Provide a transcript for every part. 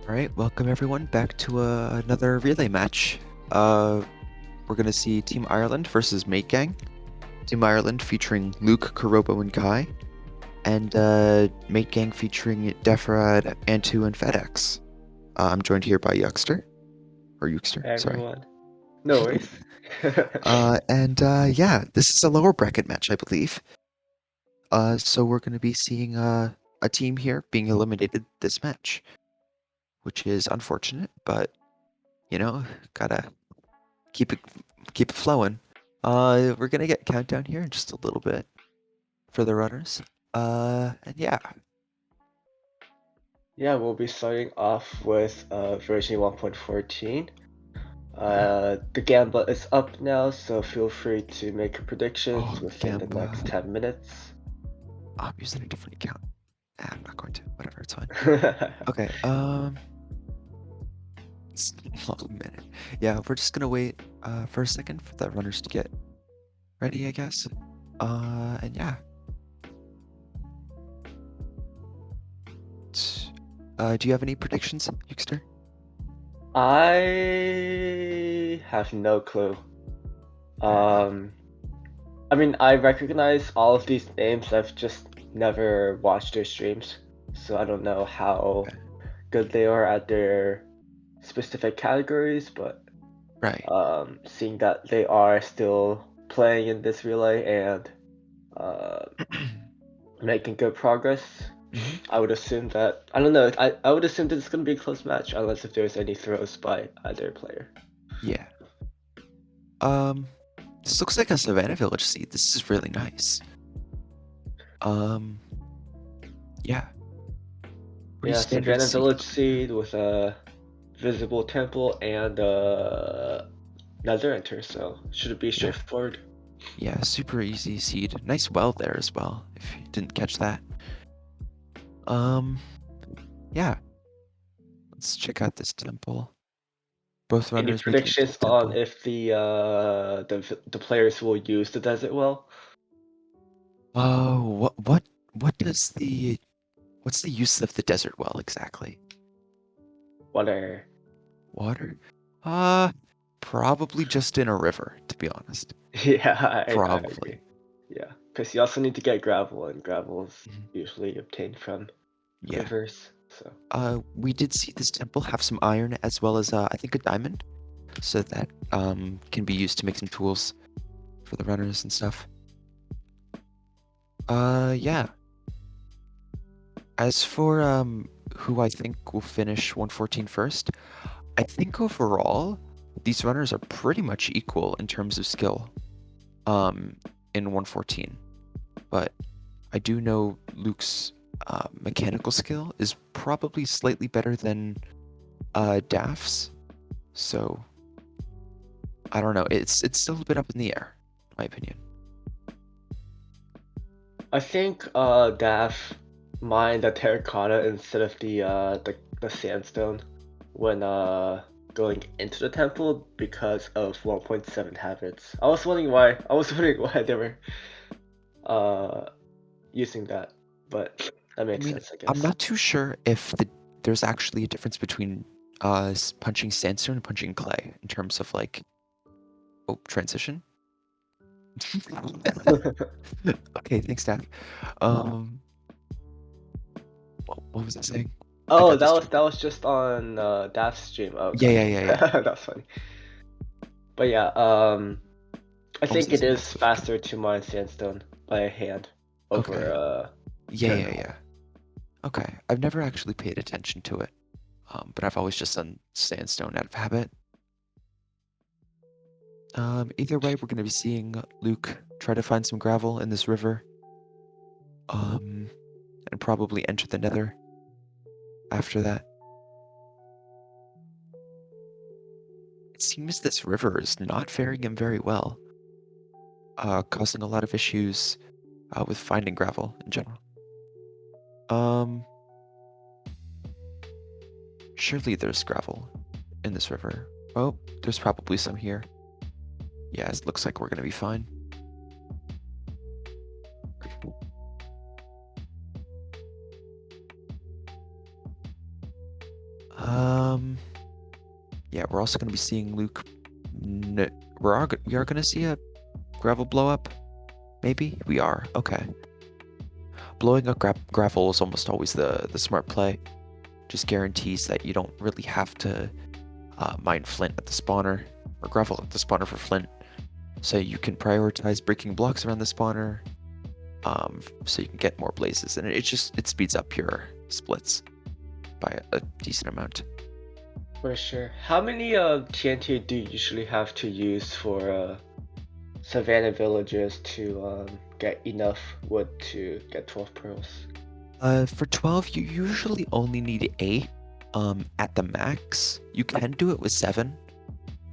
All right, welcome everyone back to another relay match. We're gonna see Team Ireland versus Mate Gang. Team Ireland featuring Luke, Kurobo, and Kai, and Mate Gang featuring Defrad, Antu, and FedEx. I'm joined here by Yuxter, Hey sorry. everyone. No worries. Yeah, this is a lower bracket match, I believe. So we're gonna be seeing a team here being eliminated this match, which is unfortunate, but you know, gotta keep it flowing. We're gonna get countdown here in just a little bit for the runners. And yeah. Yeah, we'll be starting off with version 1.14. The gambit is up now, so feel free to make your predictions within the Gamba. next 10 minutes. I'm using a different account. I'm not going to. Whatever, it's fine. Okay. It's a long minute. Yeah, we're just gonna wait for a second for the runners to get ready, I guess. And yeah. Do you have any predictions, Yuxter? I have no clue. I mean, I recognize all of these names. I've just never watched their streams, so I don't know how Okay. good they are at their specific categories, but Right. seeing that they are still playing in this relay and uh, making good progress, Mhm. I would assume that I don't know. I would assume that it's gonna be a close match unless if there's any throws by either player. Yeah. Um, this looks like a Savannah Village seed. This is really nice. Um, yeah, pretty Yeah, standard Savannah seed. Village seed with a visible temple and Nether Enter, so should it be Yeah, straightforward? yeah, super easy seed. Nice well there as well, if you didn't catch that. Um, yeah, let's check out this temple. Both Any runners making it to the predictions on temple. if the players will use the desert well? Oh, what does what's the use of the desert well exactly? What are Water? Uh, probably just in a river, to be honest. Yeah, I agree. Probably. Yeah, because you also need to get gravel, and gravel is Mhm. usually obtained from Yeah. rivers. So We did see this temple have some iron as well as I think a diamond, so that can be used to make some tools for the runners and stuff. Yeah. As for who I think will finish 114 first, I think overall these runners are pretty much equal in terms of skill um in 114. But I do know Luke's mechanical skill is probably slightly better than Daph's. So I don't know. It's still a bit up in the air, in my opinion. I think Daph mined the terracotta instead of the sandstone when going into the temple because of 1.7 habits. I was wondering why. I was wondering why they were uh using that, but that I makes mean, sense, I I'm guess. not too sure if there's actually a difference between punching sandstone and punching clay in terms of like transition. Okay, thanks, Daph. Um, what was I saying? I Oh, got that distracted. was just on Daph's stream. Oh, Yeah, got yeah, it. yeah, yeah. That's funny. But yeah, I What was think I it saying is else before? faster to mine sandstone by hand over Okay. Yeah, yeah, terracotta. yeah. Okay. I've never actually paid attention to it, but I've always just done sandstone out of habit. Either way, we're going to be seeing Luke try to find some gravel in this river, um, and probably enter the Nether after that. It seems this river is not faring him very well, causing a lot of issues with finding gravel in general. Um, Surely there's gravel in this river. Oh, there's probably some here. Yeah, it looks like we're gonna be fine. Um, yeah, we're also going to be seeing Luke. We are going to see a gravel blow up. Maybe we are. Okay. Blowing up gravel is almost always the smart play. Just guarantees that you don't really have to mine flint at the spawner or gravel at the spawner for flint. So you can prioritize breaking blocks around the spawner, so you can get more blazes, and it speeds up your splits by a decent amount. For sure. How many TNT do you usually have to use for Savannah villages to get enough wood to get 12 pearls? For 12, you usually only need 8 at the max. You can do it with 7,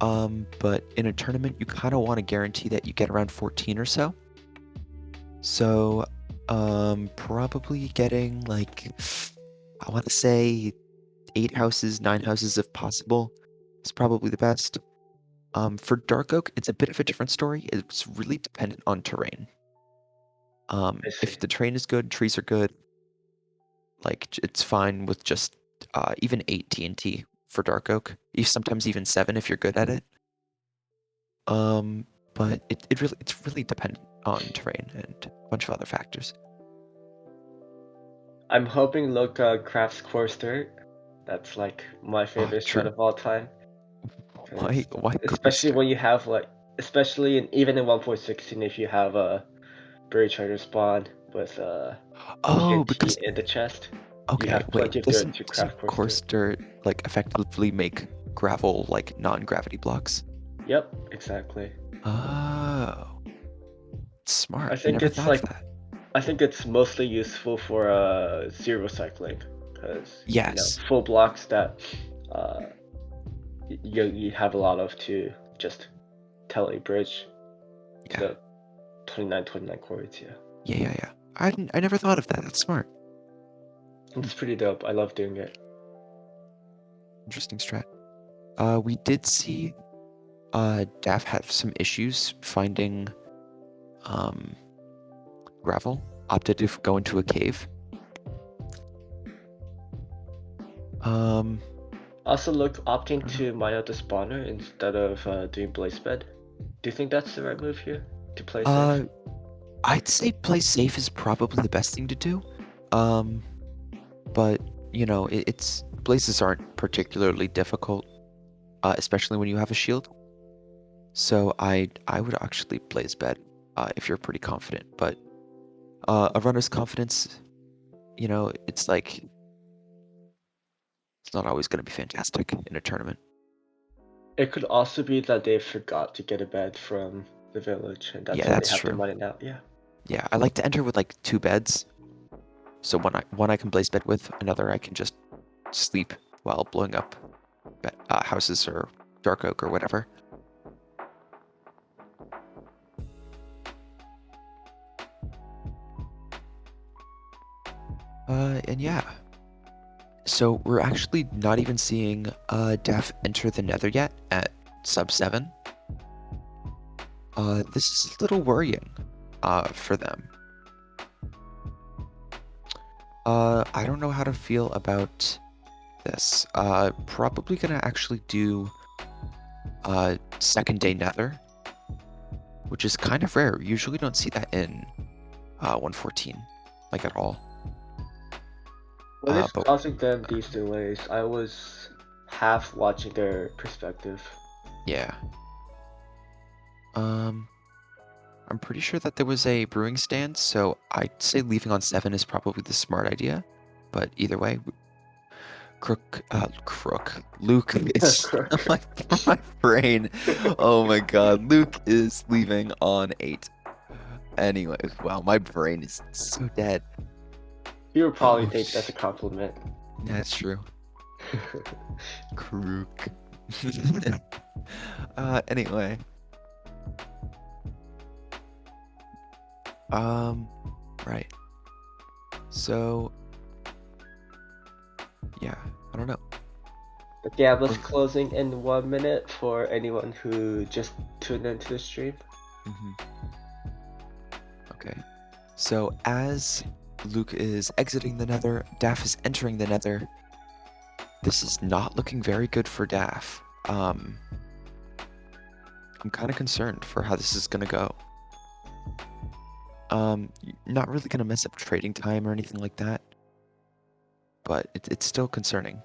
but in a tournament, you kind of want to guarantee that you get around 14 or so. So, probably getting like, I want to say 8 houses, 9 houses if possible is probably the best. For Dark Oak, it's a bit of a different story. It's really dependent on terrain. I see. If the terrain is good, trees are good, like it's fine with just even 8 TNT for Dark Oak. Sometimes even 7 if you're good at it. But it's really dependent on terrain and a bunch of other factors. I'm hoping Luke crafts coarse dirt. That's like my favorite shred True. of all time. Why Especially coaster? when you have like, especially even in 1.16, if you have a buried treasure spawn with Oh, TNT because in the chest, you okay, have plenty wait, of dirt to doesn't craft coarse coarse dirt. dirt like effectively make gravel like non-gravity blocks? Yep, exactly. Oh, I smart. I think never it's thought of like that. I think it's mostly useful for zero cycling because Yes. full blocks that uh, you have a lot of to just tele bridge to Yeah. the 2929 chords. Yeah, Yeah. I never thought of that. That's smart. Hmm, it's pretty dope. I love doing it. interesting strat. We did see Dav have some issues finding um gravel. Opted to go into a cave. Um, Also, look, I opting don't know. to mine out the spawner instead of doing blaze bed. Do you think that's the right move here to play safe? Uh, I'd say play safe is probably the best thing to do. Um, but it's blazes aren't particularly difficult, especially when you have a shield. So I would actually blaze bed if you're pretty confident. But a runner's confidence, it's like it's not always going to be fantastic in a tournament. It could also be that they forgot to get a bed from the village, and that's Yeah, why they that's have to true. mine it out. Yeah. Yeah, I like to enter with like 2 beds. So one I can blaze bed with, another I can just sleep while blowing up houses or dark oak or whatever. And yeah, so we're actually not even seeing Def enter the Nether yet at sub 7. This is a little worrying for them. I don't know how to feel about this. Probably gonna actually do second day Nether, which is kind of rare. Usually don't see that in 114, like at all. What is But causing them these delays? I was half watching their perspective. yeah, um, I'm pretty sure that there was a brewing stand, so I'd say leaving on 7 is probably the smart idea. But either way, Luke is Crook. my brain. Oh my God, Luke is leaving on 8. Anyways, wow, my brain is so dead. You would probably Oh, think that's a compliment. that's true. Crook. Anyway, um, right. So, yeah, I don't know. The Gambler's We're, closing in 1 minute for anyone who just tuned into the stream. mhm. Okay. So as Luke is exiting the Nether, Daff is entering the Nether. This is not looking very good for Daff. I'm kind of concerned for how this is gonna go. Not really gonna mess up trading time or anything like that, but it's still concerning.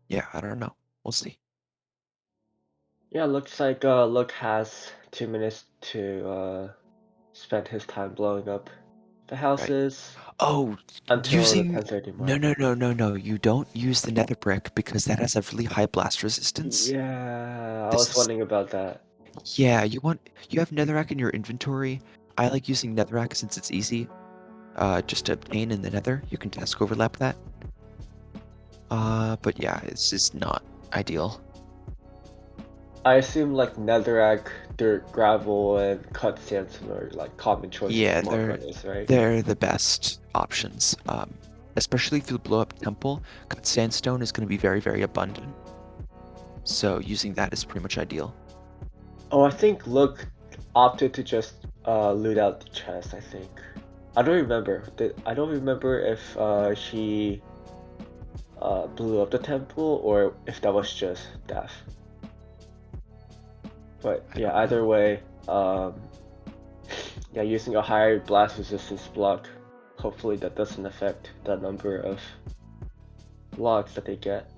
Yeah, I don't know. We'll see. Yeah, looks like Look has 2 minutes to spend his time blowing up the Right. houses Oh, until the using 10:30 no, mark. no, no, no, no. You don't use the nether brick because that has a really high blast resistance. Yeah, I This was is wondering about that. yeah. You have netherrack in your inventory. I like using netherrack since it's easy. Just to obtain in the nether. You can task overlap that. But yeah, it's just not ideal. I assume like netherrack, dirt, gravel, and cut sandstone are like common choices Yeah, among runners, right? they're the best options. Especially if you blow up temple, cut sandstone is going to be very, very abundant. So using that is pretty much ideal. Oh, I think Look opted to just loot out the chest, I think. I don't remember. I don't remember if she blew up the temple or if that was just death. But I yeah, don't either know. way, yeah, using a higher blast resistance block, hopefully that doesn't affect the number of logs that they get.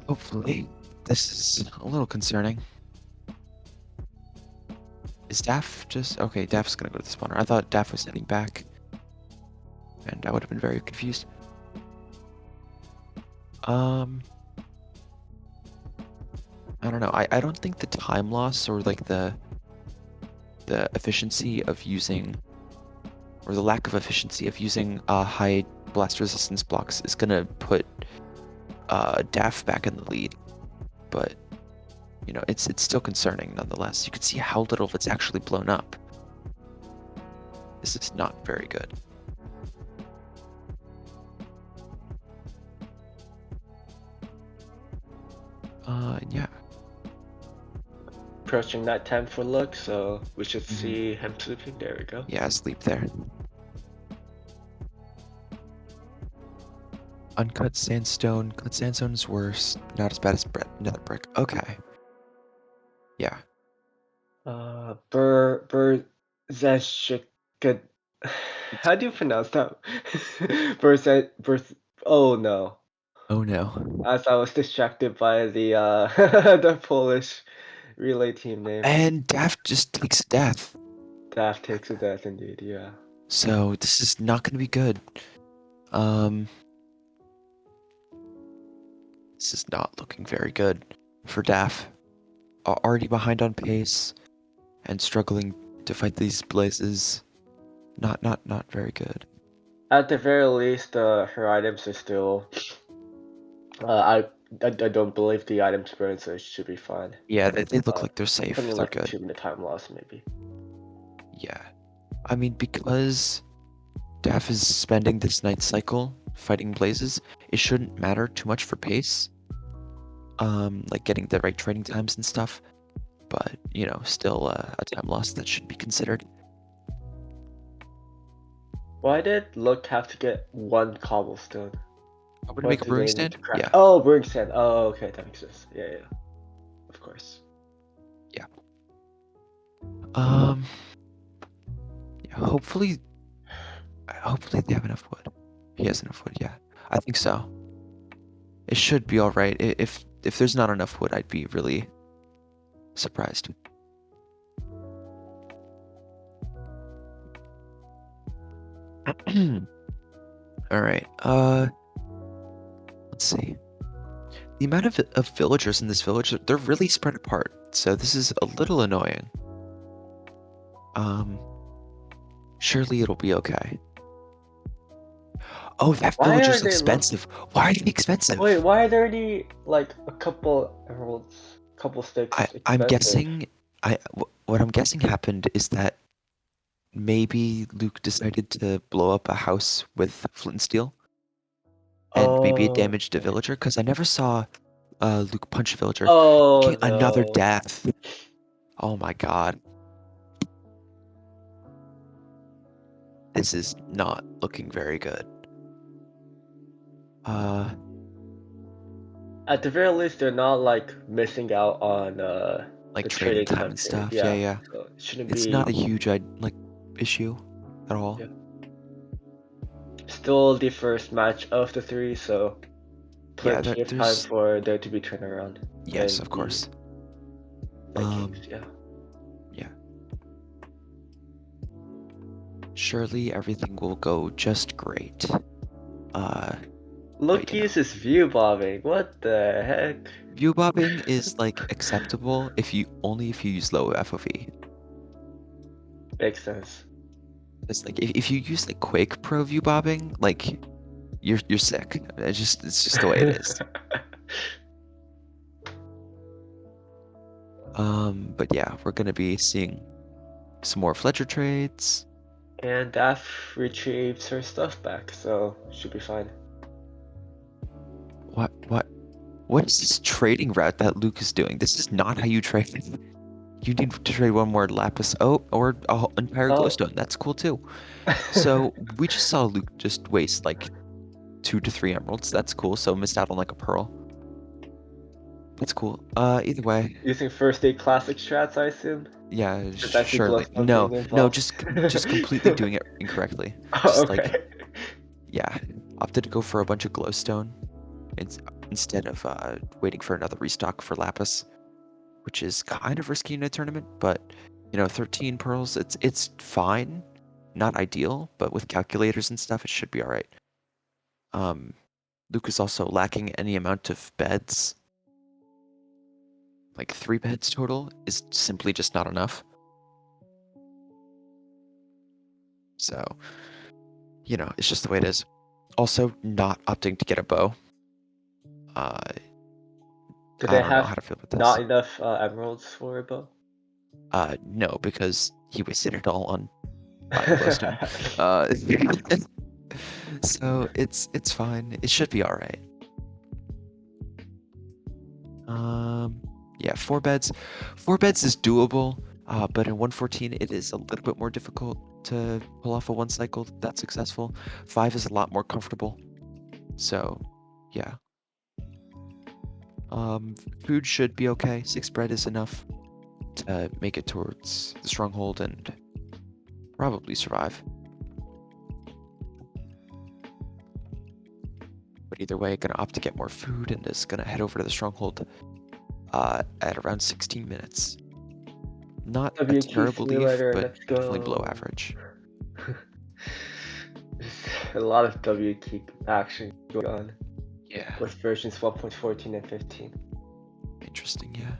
Hopefully, this is a little concerning. Is Daff just okay? Daff's gonna go to the spawner. I thought Daff was heading back, and I would have been very confused. Um, I don't know. I don't think the time loss or like the efficiency of using or the lack of efficiency of using high blast resistance blocks is gonna put Daff back in the lead. But you know, it's still concerning nonetheless. You can see how little of it's actually blown up. This is not very good. Yeah. Approaching that time for Look, so we should Hmm. see him sleeping. There we go. Yeah, sleep there. Uncut sandstone. Cut sandstone is worse. Not as bad as nether brick. Okay. Yeah. Berzeshik. How do you pronounce that? Berze, Berz. Oh no. Oh no. As I was distracted by the the Polish relay team name. And Daft just takes a death. Daft takes a death indeed, yeah. So this is not going to be good. Um, this is not looking very good for Daff. Already behind on pace and struggling to fight these blazes. Not very good. At the very least, her items are still. I don't believe the items burn, so it should be fine. Yeah, they look Uh, like they're safe. Something They're like a good. 2 minute time loss, maybe. Yeah. I mean, because Daff is spending this night cycle fighting blazes, it shouldn't matter too much for pace. Like getting the right trading times and stuff. But, you know, still a time loss that should be considered. Why did Look have to get one cobblestone? I'm gonna What make a do brewing they need stand. to craft? Yeah, Oh, brewing sand. Oh, okay, that makes sense. Yeah, yeah, of course. yeah. Um, yeah, hopefully they have enough wood. He has enough wood. Yeah, I think so. It should be all right. If there's not enough wood, I'd be really surprised. All right. Let's see. The amount of villagers in this village, they're really spread apart. So this is a little annoying. Um, surely it'll be okay. Oh, that Why are villager's they expensive. Why are they Wait, expensive? why are there any like a couple emeralds, couple sticks I'm expensive? guessing. What I'm guessing happened is that maybe Luke decided to blow up a house with flint and steel, and maybe it Oh, damaged a okay. villager. Because I never saw Luke punch a villager. Oh Okay, another no. death. Oh my god. This is not looking very good. At the very least, they're not like missing out on Like the trading trading time time and period. stuff. Yeah, Yeah, yeah. so it shouldn't It's not be. a huge like issue at all. Yeah. Still the first match of the three, so Yeah, plenty of time there's for there to be turnaround yes, in of the course. rankings. Um, Yeah. yeah. Surely everything will go just great. But Look, uses view bombing. What the heck? view bobbing is like acceptable if you use low FOV. Makes sense. It's like if you use like Quake Pro view bobbing, like you're sick. It's just the way it is. But yeah, we're gonna be seeing some more Fletcher trades. And Daph retrieves her stuff back, so should be fine. What is this trading route that Luke is doing? This is not how you trade. You need to trade one more lapis. Oh, or an entire Oh. glowstone. That's cool too. So we just saw Luke just waste like 2 to 3 emeralds. That's cool. So missed out on like a pearl. That's cool. Either way, Using first aid classic strats, I assume? yeah, Since I see surely. glowstone No, being no, involved. just completely doing it incorrectly. Oh, Just like, okay. yeah, opted to go for a bunch of glowstone instead of waiting for another restock for lapis, which is kind of risky in a tournament, but 13 pearls, it's fine. Not ideal, but with calculators and stuff, it should be all right. Luke is also lacking any amount of beds. Like 3 beds total is simply just not enough. So, it's just the way it is. Also, not opting to get a bow. Uh, Do I they don't know have how to feel about not this. enough emeralds for a bow? No, because he wasted it all on buying glowstone. Uh, so it's fine. It should be all right. Yeah, 4 beds. 4 beds is doable, but in 114 it is a little bit more difficult to pull off a 1 cycle that's successful. 5 is a lot more comfortable. So, yeah. Food should be okay. 6 bread is enough to make it towards the stronghold and probably survive. But either way, gonna opt to get more food and is gonna head over to the stronghold at around 16 minutes. Not a WQ terrible leave, simulator, but let's definitely below go. average. There's a lot of WQ action going on Yeah. with versions 1.14 and 15. Interesting, yeah.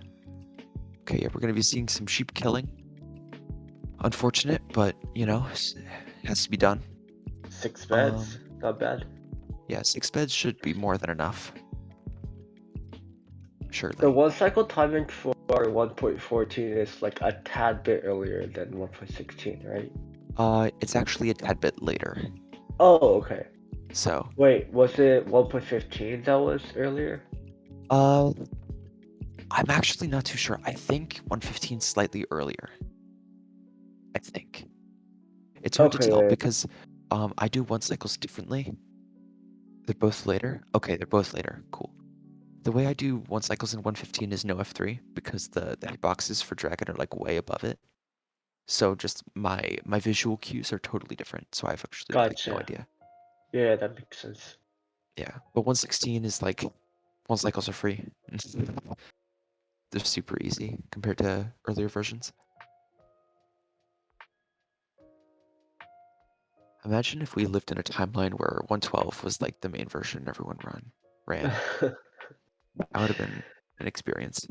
Okay, yeah, we're gonna be seeing some sheep killing. Unfortunate, but it has to be done. 6 beds, Um, not bad. yeah, 6 beds should be more than enough. The Surely. 1 cycle timing for 1.14 is like a tad bit earlier than 1.16, right? It's actually a tad bit later. Oh, okay. So, Wait, was it 1.15 that was earlier? uh, I'm actually not too sure. I think 115 slightly earlier. I think. It's hard to Okay, tell yeah. because I do 1 cycles differently. They're both later. Okay, they're both later. Cool. The way I do 1 cycles in 115 is no F3 because the hitboxes for Dragon are like way above it. So just my visual cues are totally different. So I have actually like no Gotcha. idea. Yeah, that makes sense. Yeah, but 116 is like 1 cycles are free. They're super easy compared to earlier versions. Imagine if we lived in a timeline where 112 was like the main version everyone ran. That would have been an experience.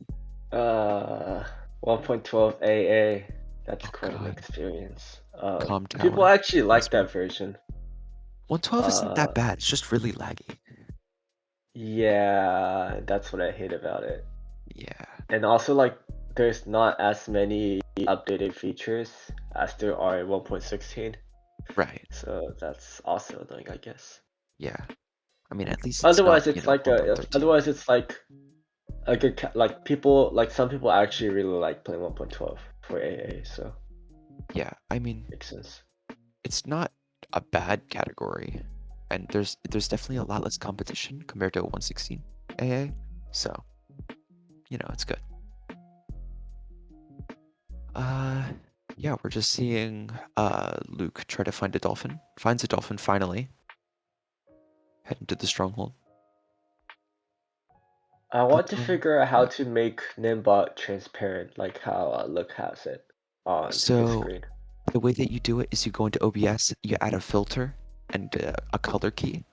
uh, 1.12 AA. That's Oh quite an god, experience. Calm People Tower. actually like Must be. that version. 112 isn't Uh, that bad. It's just really laggy. yeah, that's what I hate about it. Yeah, And also, like, there's not as many updated features as there are in 1.16. right. So that's also annoying, I guess. Yeah. I mean, at least it's not, Otherwise, it's like 1.13. a good like people like some people actually really like playing 1.12 for AA, so Yeah, I mean, makes sense. it's not a bad category, and there's definitely a lot less competition compared to a 116 AA. So, it's good. Uh, yeah, we're just seeing Luke try to find a dolphin. Finds a dolphin finally. Head into the stronghold. I want to figure out how Yeah. to make Nimbot transparent, like how Look has it on his So screen. the way that you do it is you go into OBS, you add a filter and a color key.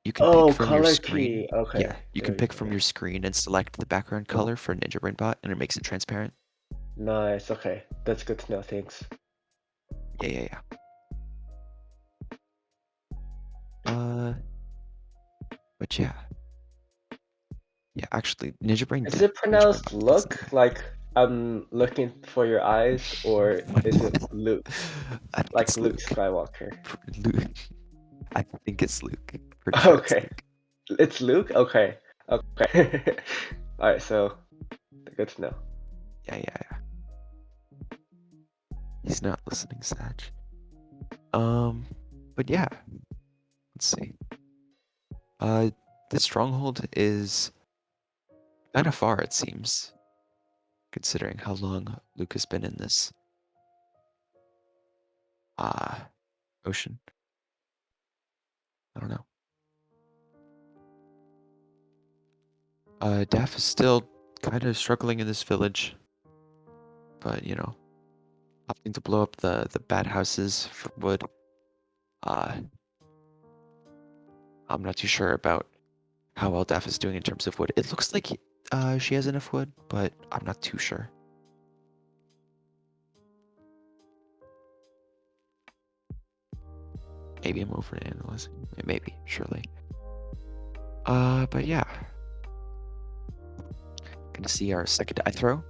You can pick Oh, from your color screen. key. Yeah, Okay, you there can you pick go. from your screen and select the background color for Ninja Brainbot, and it makes it transparent. Nice. Okay, that's good to know. Thanks. Yeah. Uh, but yeah. Actually, Is it Ninja pronounced Brainbot doesn't. look? Like I'm looking for your eyes, or is it Luke? I think Like it's Luke Luke. Skywalker? Luke. I think it's Luke. Pretty sure it's Okay, Luke. it's Luke. Okay, okay. All right, so good to know. Yeah. He's not listening, Sag. But yeah, let's see. The stronghold is kind of far, it seems, considering how long Luke has been in this uh ocean. I don't know. Daff is still kind of struggling in this village, but opting to blow up the bad houses for wood. Uh, I'm not too sure about how well Daff is doing in terms of wood. It looks like she has enough wood, but I'm not too sure. Maybe I'm overanalyzing. Maybe, surely. But yeah. Gonna see our second die throw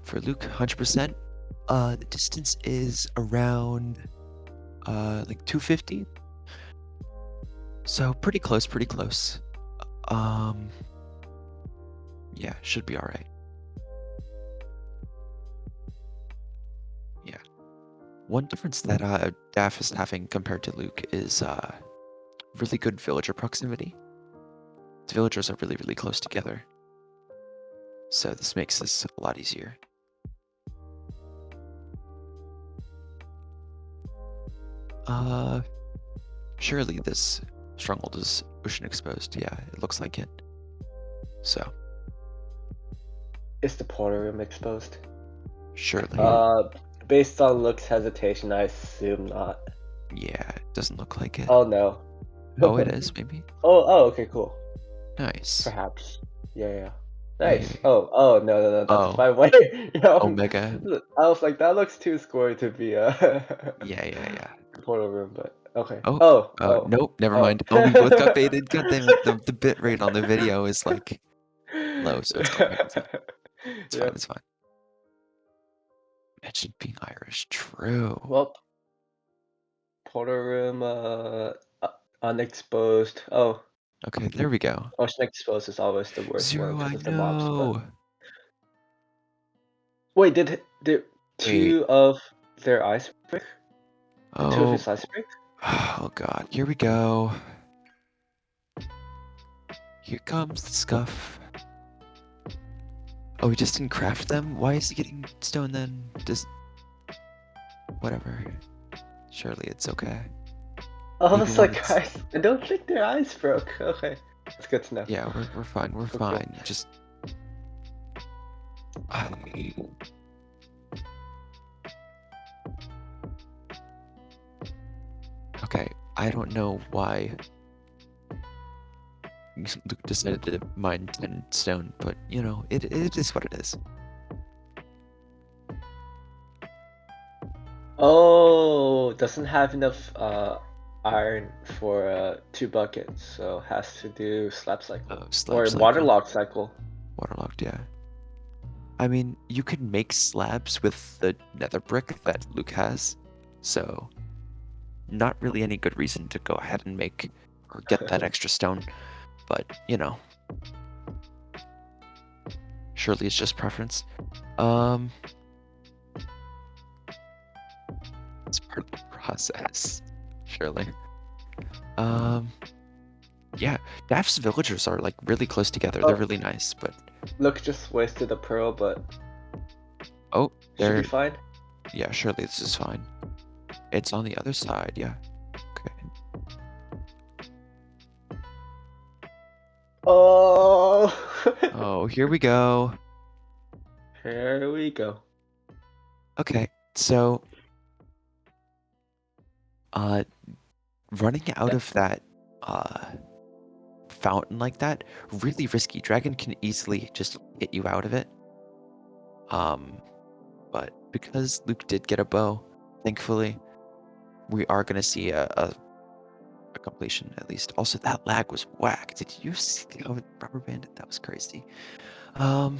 for Luke, 100%. The distance is around like 250. So pretty close, pretty close. Um, yeah, should be all right. Yeah. One difference that Daff is having compared to Luke is really good villager proximity. The villagers are really, really close together. So this makes this a lot easier. Surely this stronghold is ocean exposed. Yeah, it looks like it. So, Is the portal room exposed? surely. Uh, Based on Look's hesitation, I assume not. Yeah, it doesn't look like it. Oh no. Oh, it is, maybe? Oh, okay, cool. Nice. Perhaps. Yeah. Yeah. Nice. Oh, no, that's Oh, 5 way. Omega. I was like, that looks too scory to be a Yeah. portal room, but okay. Oh, Oh, nope, never oh. mind. Oh, we both got baited. God damn it. The bit rate on the video is like low, so it's fine. It's fine. It's fine. Yep. It's fine. Imagine being Irish. True. Well, portal room, unexposed. Oh, Okay, there we go. ocean exposed is always the worst one Zero, because I of the mobs, but know. wait, did Wait. two of their ice break? Did two of Oh, his ice break? oh God. Here we go. Here comes the scuff. Oh, he just didn't craft them? Why is he getting stone then? Just whatever. Surely it's okay. I Maybe was when like, it's guys, I don't think their eyes broke. Okay, that's good to know. yeah, we're fine. We're Cool. fine. Just okay. I don't know why Luke decided to mine 10 stone, but it is what it is. Oh, doesn't have enough iron for 2 buckets, so has to do slab cycle Oh, slab or cycle. waterlock cycle. Waterlogged, yeah. I mean, you could make slabs with the nether brick that Luke has, so not really any good reason to go ahead and make or get that extra stone, but surely it's just preference. It's part of the process. Surely. Um, yeah, Daph's villagers are like really close together. They're Oh, really nice, but look, just wasted a pearl, but oh, should be they're fine. yeah, surely this is fine. It's on the other side, yeah. Okay. Oh, Oh, here we go. here we go. Okay, so uh running out Yeah. of that uh fountain like that, really risky. Dragon can easily just hit you out of it. Um, but because Luke did get a bow, thankfully, we are gonna see a completion at least. Also, that lag was whack. Did you see how Rubber Bandit? That was crazy. Um,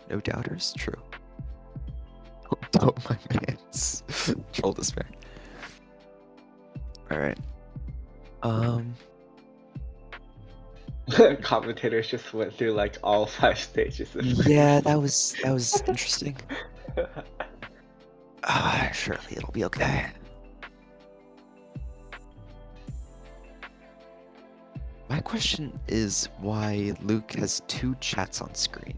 no doubters. True. Don't my man's troll despair. All right. Um, Commentators just went through like all 5 stages of yeah, this. that was interesting. Ah, surely it'll be okay. My question is why Luke has two chats on screen.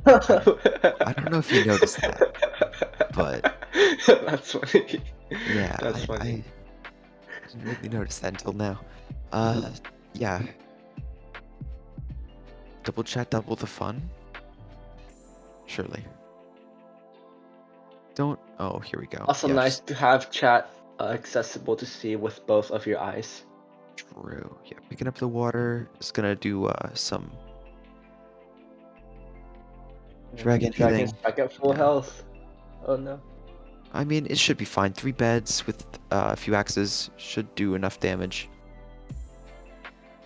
I don't know if you noticed that, but That's funny. yeah, That's I funny. didn't really notice that until now. Uh, yeah, double chat, double the fun. Surely. Don't. Oh, here we go. Also nice Yes, to have chat accessible to see with both of your eyes. true. Yeah, picking up the water is gonna do some dragon Dragon's hitting. back at full Yeah, health. Oh no. I mean it should be fine. 3 beds with a few axes should do enough damage.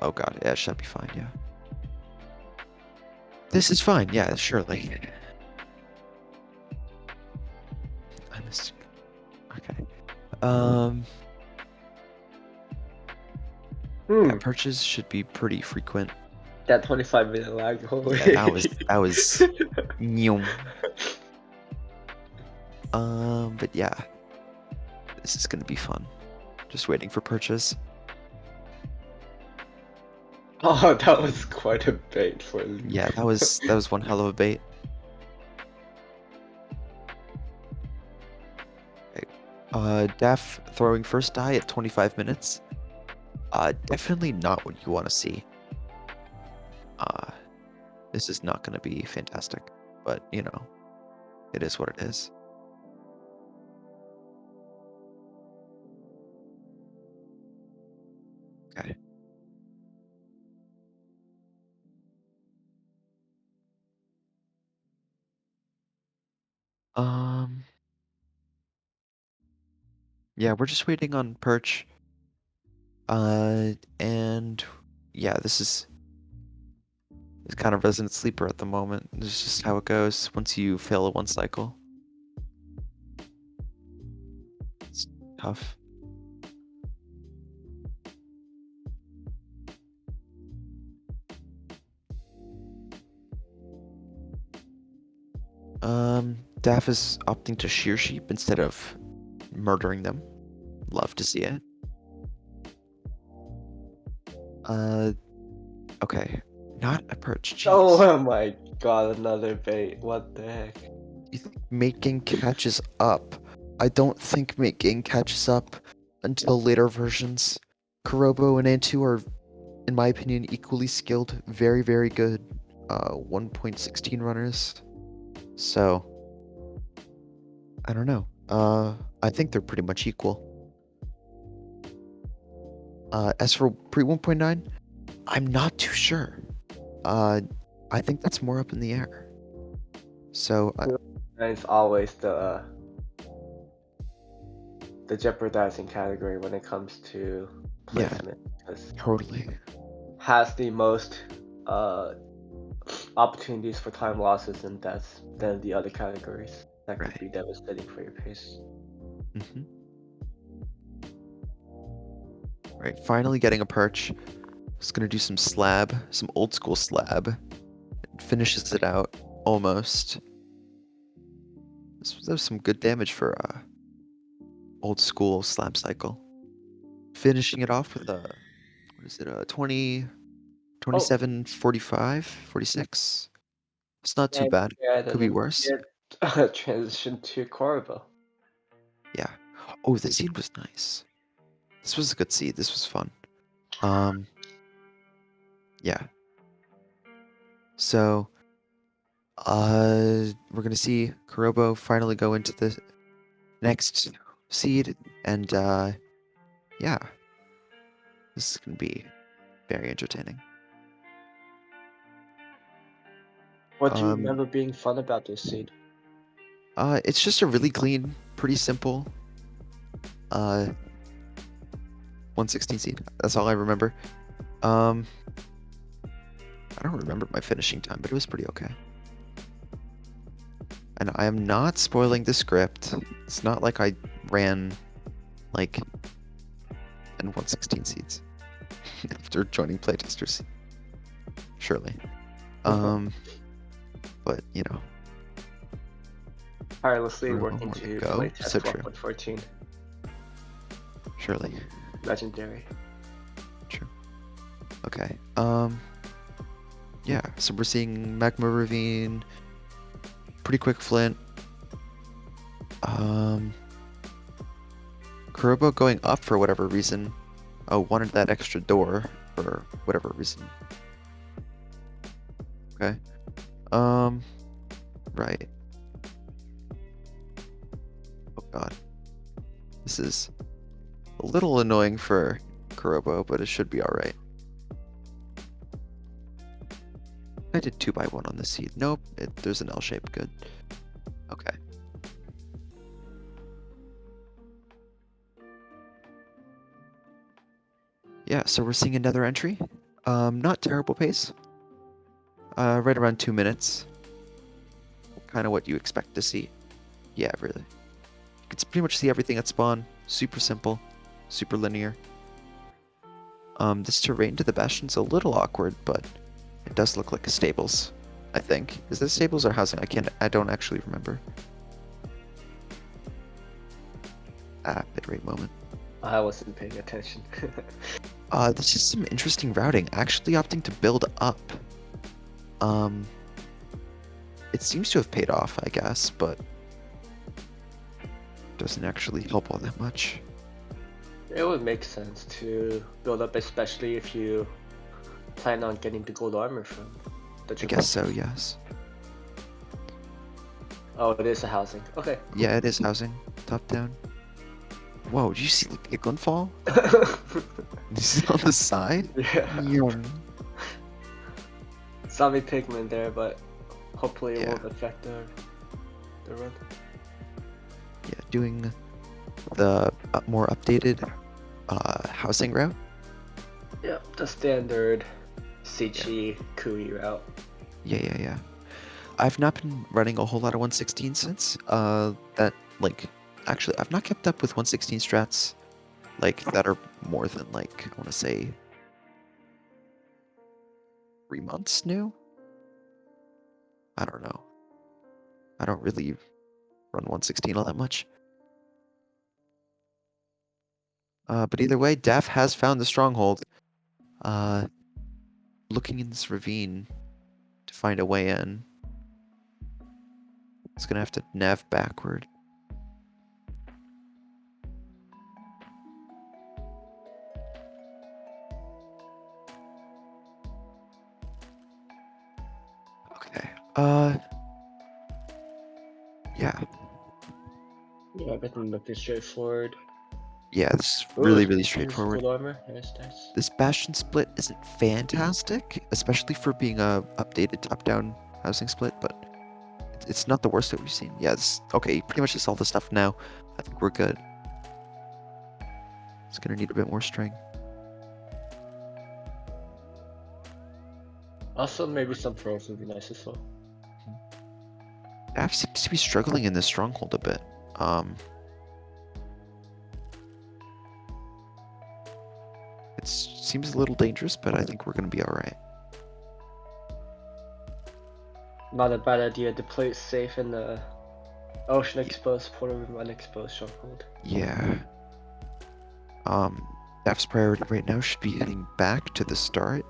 Oh god, yeah, it should be fine. Yeah. This is fine, yeah, surely. I missed. Okay. Um, yeah, Hmm. perches should be pretty frequent. That 25-minute lag. Yeah, that Holy. was Nyum. But yeah, this is gonna be fun. Just waiting for perches. Oh, that was quite a bait for Yeah, Luke. that was one hell of a bait. Okay. Daph throwing first die at 25 minutes. Definitely not what you want to see. Uh, this is not gonna be fantastic, but you know, it is what it is. Okay. Um, yeah, we're just waiting on perch. And yeah, this is kind of resident sleeper at the moment. This is just how it goes once you fail a one cycle. It's tough. Daff is opting to shear sheep instead of murdering them. Love to see it. Uh, okay. Not a perch, jeez. Oh my god, another bait. What the heck? You think making catches up? I don't think making catches up until later versions. Kurobo and Antu are, in my opinion, equally skilled. Very, very good 1.16 runners. So, I don't know. I think they're pretty much equal. As for pre 1.9, I'm not too sure. Uh, I think that's more up in the air. So, And it's always the jeopardizing category when it comes to yeah, placement, because totally. has the most uh opportunities for time losses and deaths than the other categories. That could be Right. devastating for your pace. Mm-hmm. Right. Finally getting a perch. Just gonna do some slab, some old school slab. Finishes it out almost. That was some good damage for old school slab cycle. Finishing it off with a what is it? 20, Oh, 27, 45, 46. It's not too and bad. yeah, Could then be worse. immediate transition to Corvo. Yeah. Oh, the seed was nice. This was a good seed. This was fun. Um, yeah. So, we're gonna see Kurobo finally go into the next seed, and yeah, this is gonna be very entertaining. What do you Um, remember being fun about this seed? it's just a really clean, pretty simple, uh, 116 seed. That's all I remember. Um, I don't remember my finishing time, but it was pretty okay. And I am not spoiling the script. It's not like I ran like in 116 seeds after joining playtesters. Surely. Um, but you know, Tirelessly we're working more to to go. So playtest true. 1.14. Surely. Legendary. True. Okay. Yeah. So we're seeing magma ravine, pretty quick flint. Kurobo going up for whatever reason. Oh, wanted that extra door for whatever reason. Okay. Right. Oh god. This is a little annoying for Kurobo, but it should be alright. I did 2x1 on the seed. Nope, there's an L shape. Good. Okay. Yeah, so we're seeing another entry. Not terrible pace. Right around 2 minutes. Kind of what you expect to see. Yeah, really. You can pretty much see everything at spawn. Super simple. Super linear. This terrain to the Bastion's a little awkward, but it does look like a stables, I think. Is this stables or housing? I don't actually remember. Bitrate moment. I wasn't paying attention. This is some interesting routing. Actually opting to build up. It seems to have paid off, I guess, but doesn't actually help all that much. It would make sense to build up, especially if you plan on getting the gold armor from the I guess so, yes. Oh, it is a housing. Okay. Yeah, it is housing. Top down. Whoa, did you see the piglin fall? This is on the side? Yeah. Yum. Zombie pigment there, but hopefully it Yeah. won't affect the run. Yeah, doing the more updated housing route. Yep, the standard Sichi Kui route. Yeah. I've not been running a whole lot of 116 since. Actually, I've not kept up with 116 strats like that are more than like I want to say 3 months new. I don't know. I don't really run 116 all that much. But either way, Daph has found the stronghold. Looking in this ravine to find a way in. It's gonna have to nav backward. Okay. Yeah. Yeah, everything looking straightforward. Yeah, this is Ooh, really here's straightforward. gold armor. Nice. This Bastion split isn't fantastic, especially for being a updated top-down housing split, but it's not the worst that we've seen. Yeah, okay, pretty much just all the stuff now. I think we're good. It's gonna need a bit more string. Also, maybe some pearls would be nice as well. Dav seems to be struggling in this stronghold a bit. It seems a little dangerous, but I think we're gonna be alright. Not a bad idea to play it safe in the Ocean exposed, Puerto Rico unexposed, stronghold. Yeah. Nav's priority right now should be heading back to the start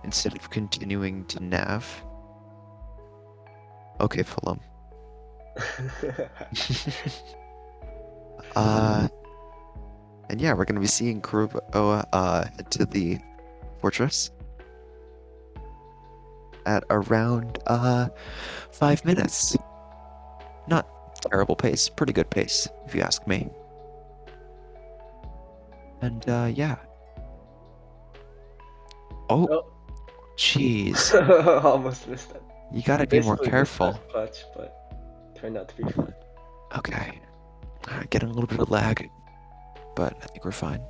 instead of continuing to nav. Okay, Fulham. And yeah, we're gonna be seeing Kuroboa head to the fortress at around 5 minutes. Not terrible pace, pretty good pace, if you ask me. And yeah. Oh, Oh, jeez. almost missed that. You gotta be more Basically missed careful. that clutch, but turned out to be fun. Okay. Getting a little bit of lag, but I think we're fine.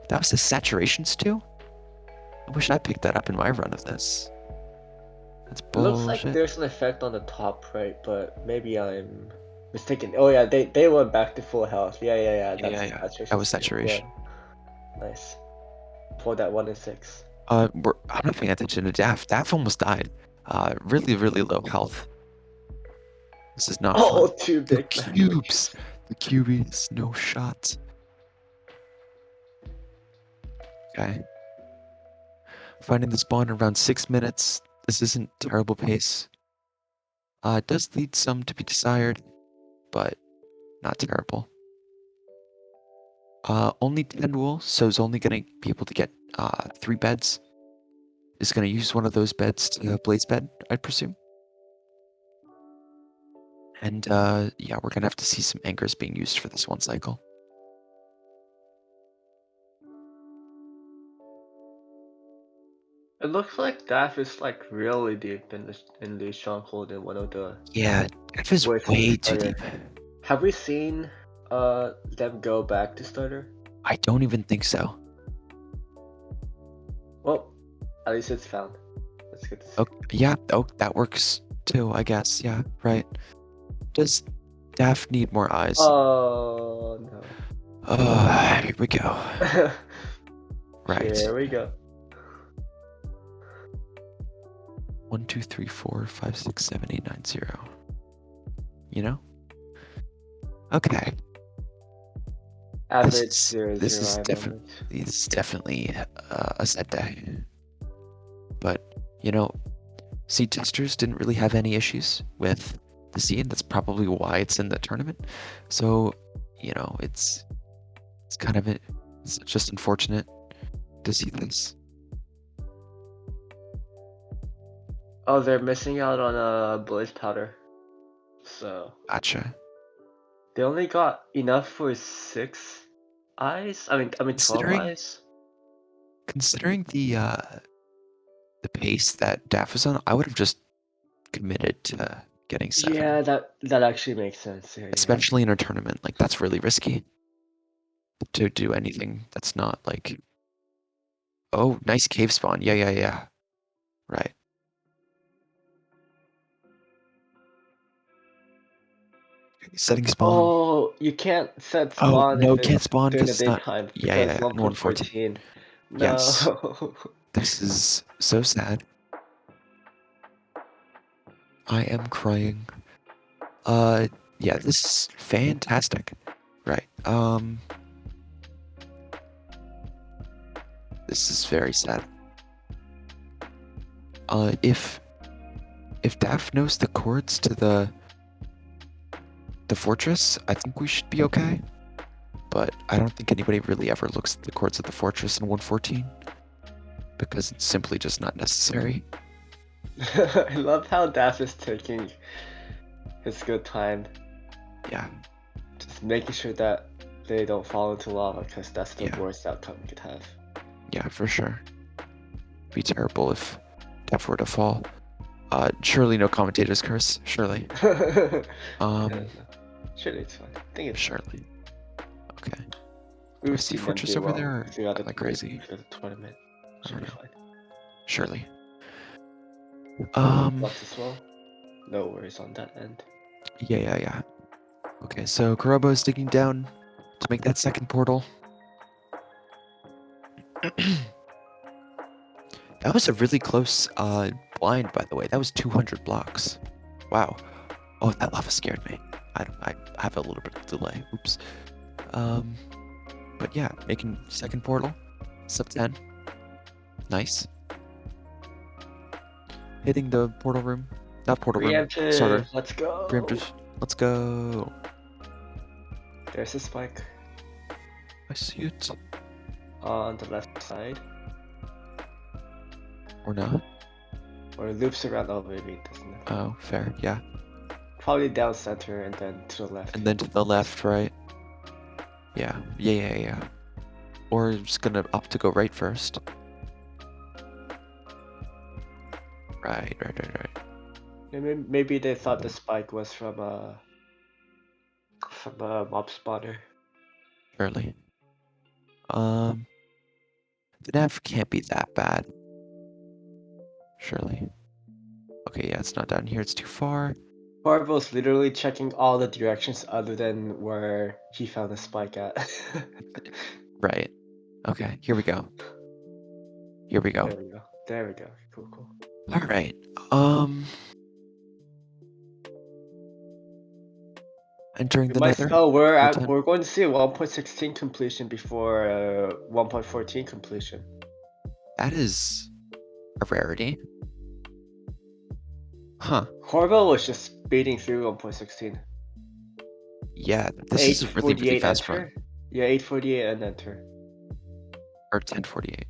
That was the saturations too? I wish I picked that up in my run of this. That's It looks like bullshit. there's an effect on the top right, but maybe I'm mistaken. Oh yeah, they went back to full health. Yeah. Yeah, That's yeah. That saturation was speed. Yeah, saturation. nice. Pulled that 1 in 6. I'm not paying attention to Daff. Daff almost died. Really, really low health. This is not Oh, fun. 2 The big cubes! cubes. The cubies, no shot. Okay. Finding the spawn around 6 minutes. This isn't terrible pace. It does lead some to be desired, but not terrible. Only 10 wool, so it's only gonna be able to get 3 beds. Is gonna use one of those beds to blaze bed, I'd presume. And yeah, we're gonna have to see some anchors being used for this one cycle. It looks like Daff is like really deep in the stronghold in one of the Yeah, F is ways in the way too starter. deep. Have we seen them go back to starter? I don't even think so. Well, at least it's found. That's good to see. Oh, yeah, oh, that works too, I guess. Yeah, right. Does Daff need more eyes? Oh no. Here we go. Right. Here we go. 1, 2, 3, 4, 5, 6, 7, 8, 9, 0. You know? Okay. Average This 0, this 0 is eye definitely moment. this is definitely a set day. But you know, seed testers didn't really have any issues with the seed. That's probably why it's in the tournament. So, you know, it's kind of it's just unfortunate to see this. Oh, they're missing out on a blaze powder. So Gotcha. they only got enough for 6 eyes. I mean 12 Considering eyes. considering the pace that Daff was on, I would have just committed to getting 7, Yeah, that actually makes sense. Yeah. especially in a tournament. Like that's really risky to do anything that's not like, oh, nice cave spawn. Yeah. Right. Setting spawn. Oh, you can't set Oh, spawn no, if it can't it's spawn during because the it's not. daytime Yeah. because In 114. 1.14. Yes. No. This is so sad. I am crying. Yeah, this is fantastic. Right. This is very sad. If Daff knows the chords to the fortress, I think we should be okay. But I don't think anybody really ever looks at the chords of the fortress in 114 because it's simply just not necessary. I love how Daff is taking his good time, Yeah, just making sure that they don't fall into lava because that's the Yeah. worst outcome you could have. yeah, for sure. Be terrible if Daff were to fall. Surely no commentators curse. Surely. No. Surely it's fine. I think it's fine. Surely. Okay. Do I We've see seen them fortress do over well there? throughout Am I crazy? the tournament. I Should don't be know. fine. Surely. Flux as well. No worries on that end. Yeah. Okay, so Kurobo is digging down to make that second portal. That was a really close blind, by the way. That was 200 blocks. Wow. Oh, that lava scared me. I have a little bit of delay. Oops. Um, but yeah, making second portal. Sub 10. Nice. Hitting the portal room. Not portal room. Preemptive. Sorry. Let's go. Preemptive. Let's go. There's a spike I see it. on the left side, Or not. or it loops around. Oh, maybe it doesn't. Oh, fair. Yeah. Probably down center and then to the left. And then to the left, right? Yeah. Yeah. Or just gonna opt to go right first. Right. Maybe they thought the spike was from a mob spawner. Surely. The nav can't be that bad. Surely. Okay, yeah, it's not down here. It's too far. Marvel's literally checking all the directions other than where he found the spike at. Right. Okay, here we go. Here we go. There we go. There we go. Cool. All right. Entering the nether. We're going to see a 1.16 completion before 1.14 completion. That is a rarity. Huh. Corville was just speeding through 1.16. Yeah, this is a really fast enter? run. Yeah, 848 and enter. Or 1048.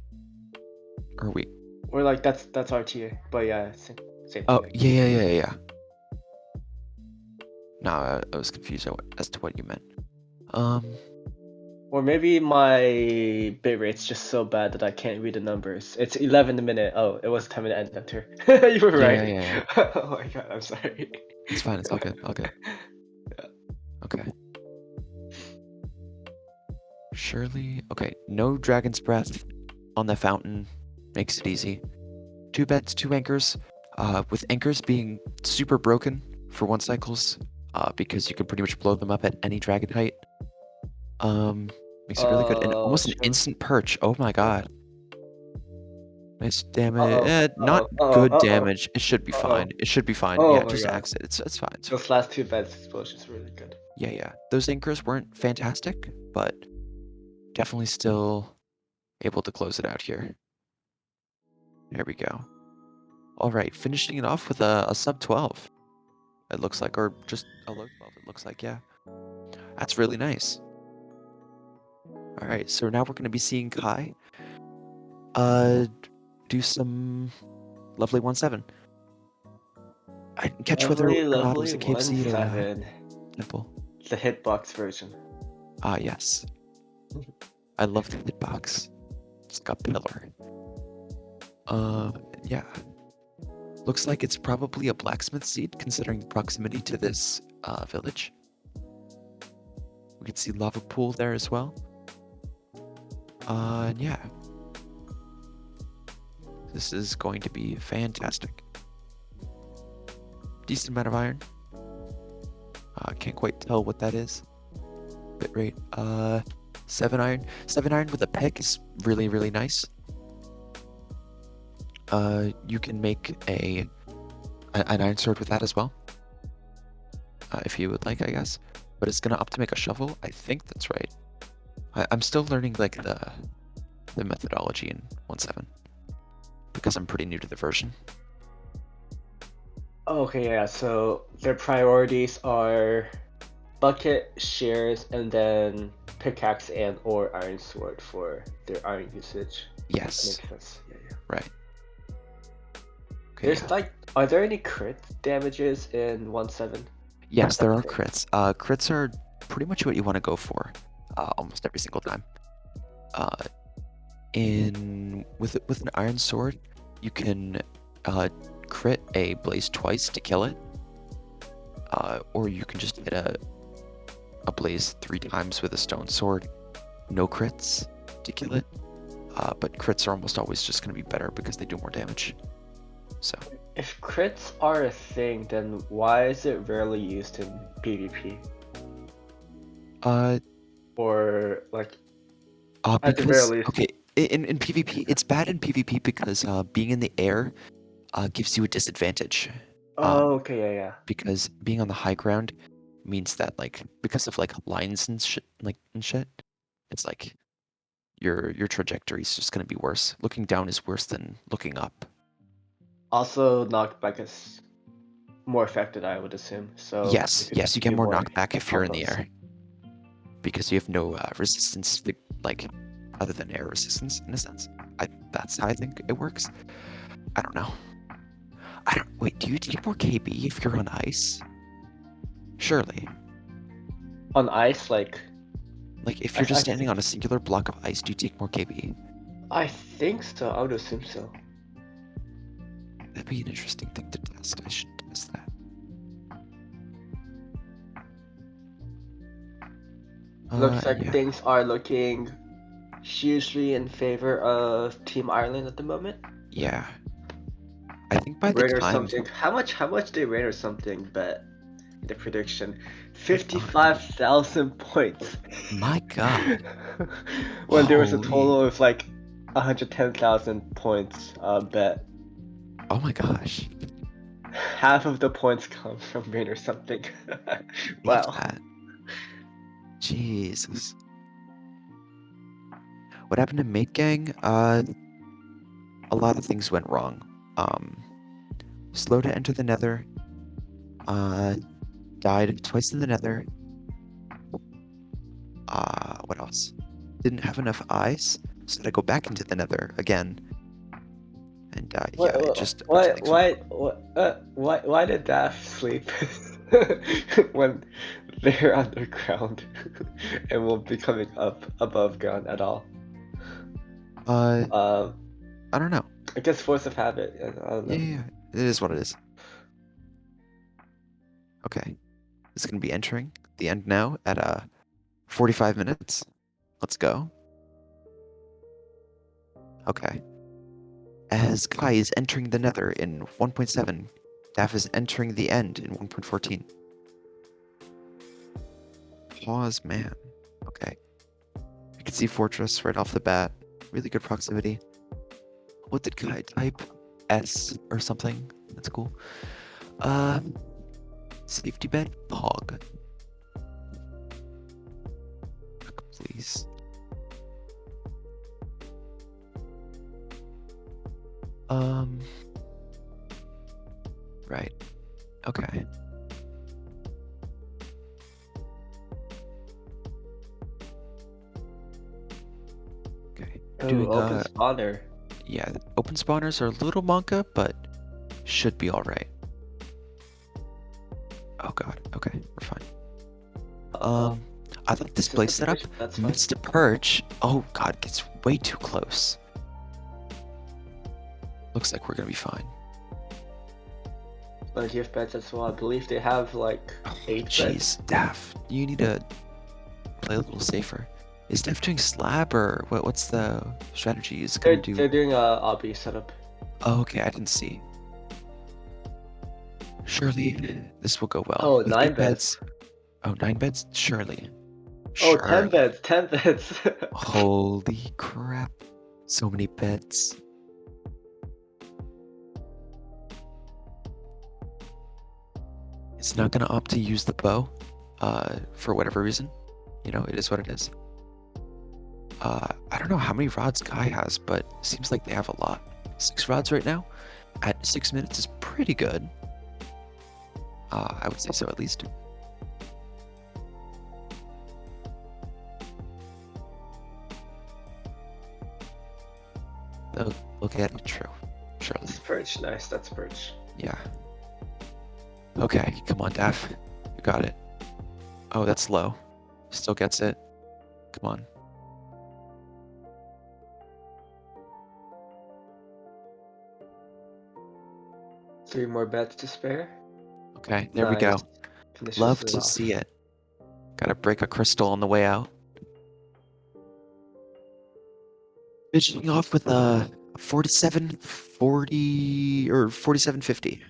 Or wait. Or like that's RTA, but yeah, same Oh, thing. yeah. No, I was confused as to what you meant. Or maybe my bitrate's just so bad that I can't read the numbers. It's 11 a minute. Oh, it was 10-minute end enter. You were right. Yeah. Oh my god, I'm sorry. It's fine. It's all good. Yeah. Okay. Surely. Okay, no dragon's breath on the fountain makes it easy. 2 beds, 2 anchors. With anchors being super broken for 1 cycles, because you can pretty much blow them up at any dragon height. Makes it really good and almost an Sure. instant perch. Oh my god. Nice damage. Uh-oh. Not good damage. It should be fine. It should be fine. Oh Yeah, my just god. axe it. It's fine. Those last 2 beds explosions really good. Yeah. Those anchors weren't fantastic, but definitely still able to close it out here. There we go. All right, finishing it off with a sub 12. It looks like, or just a low 12. It looks like, yeah. That's really nice. All right, so now we're going to be seeing Kai do some lovely 1-7. I didn't catch whether or not it was a cave seed or a temple. The hitbox version. Ah, yes. I love the hitbox. It's got pillar. Yeah. Looks like it's probably a blacksmith seed, considering the proximity to this village. We can see lava pool there as well. And yeah. This is going to be fantastic. Decent amount of iron. Can't quite tell what that is. Bitrate. 7 iron. 7 iron with a pick is really, really nice. You can make an iron sword with that as well. If you would like, I guess. But it's gonna up to make a shovel. I think that's right. I'm still learning like the methodology in 1.7 because I'm pretty new to the version. Okay, yeah, so their priorities are bucket, shears, and then pickaxe and or iron sword for their iron usage. Yes. Makes sense. Yeah. Right. Okay, There's yeah. are there any crit damages in 1.7? Yes, there are crits. Crits are pretty much what you want to go for, almost every single time. With an iron sword, you can crit a blaze twice to kill it, or you can just hit a blaze 3 times with a stone sword, no crits to kill it. But crits are almost always just going to be better because they do more damage. So. If crits are a thing, then why is it rarely used in PvP? Or like at the because very least. okay, in PvP, it's bad in PvP because being in the air gives you a disadvantage Oh, okay, yeah. because being on the high ground means that like because of like lines and shit it's like your trajectory is just gonna be worse. Looking down is worse than looking up. Also, knockback is more affected, I would assume. So you Yes, could yes, you get do more more knockback if you're in the combos. air because you have no resistance, like other than air resistance in a sense. That's how I think it works. I don't know. I don't wait. Do you take more KB if you're on ice? Surely. On ice, like Like if I, you're just I standing on a think singular block of ice, do you take more KB? I think so. I would assume so. That'd be an interesting thing to test. I should test that. Looks like Yeah, things are looking hugely in favor of Team Ireland at the moment. yeah. I think by the Rain or time, something. How much did Rain or something bet in the prediction? like, 55,000 points. my God, When there was a holy, total of like 110,000 points bet. oh my gosh, Half of the points come from Rain or something. believe Wow. that. Jesus. What happened to Mate Gang? A lot of things went wrong. Um, Slow to enter the Nether. Uh, Died twice in the Nether. What else? Didn't have enough eyes, so had to go back into the Nether again. And yeah, it just a bunch of things went wrong. Why did Daft sleep when they're underground and won't be coming up above ground at all? Uh, Um, I don't know. I guess force of habit. I don't Yeah, know. yeah, yeah. It is what it is. Okay, it's gonna be entering the end now at 45 minutes. Let's go. Okay. As Kai is entering the Nether in 1.7, Daff is entering the end in 1.14. Pause, man. Okay. You can see Fortress right off the bat. Really good proximity. What did Kai type? S or something? That's cool. Uh, Safety bed? Pog. Please. Um, right. Okay. Okay. Oh, Doing, open spawner. yeah, open spawners are a little monka, but should be alright. Oh god, okay, we're fine. Uh, I like this this is place the setup. prediction. That's fine. Missed a perch. Oh god, gets way too close. Looks like we're gonna be fine. Plenty of beds as well. I believe they have like Oh, 8 beds. jeez, Daff, you need to play a little safer. Is Daff doing slab or what's the strategy? Is it gonna do? They're doing a obby setup. Oh, okay, I didn't see. Surely this will go well. Oh, With 9 beds. Oh, 9 beds? Surely. Oh, 10 Surely. beds. 10 beds. Holy crap. So many beds. It's not gonna opt to use the bow, for whatever reason. You know, it is what it is. I don't know how many rods Kai has, but seems like they have a lot. 6 rods right now at 6 minutes is pretty good. I would say so at least. Oh, look at it, true. Surely. That's perch. Nice. That's perch. Yeah. Okay, come on, Daff. You got it. Oh, that's low. Still gets it. Come on. Three more beds to spare. Okay, there we Nice. go. Finishes Love it to see off. it. Gotta break a crystal on the way out. Finishing off with a 4740 or 4750.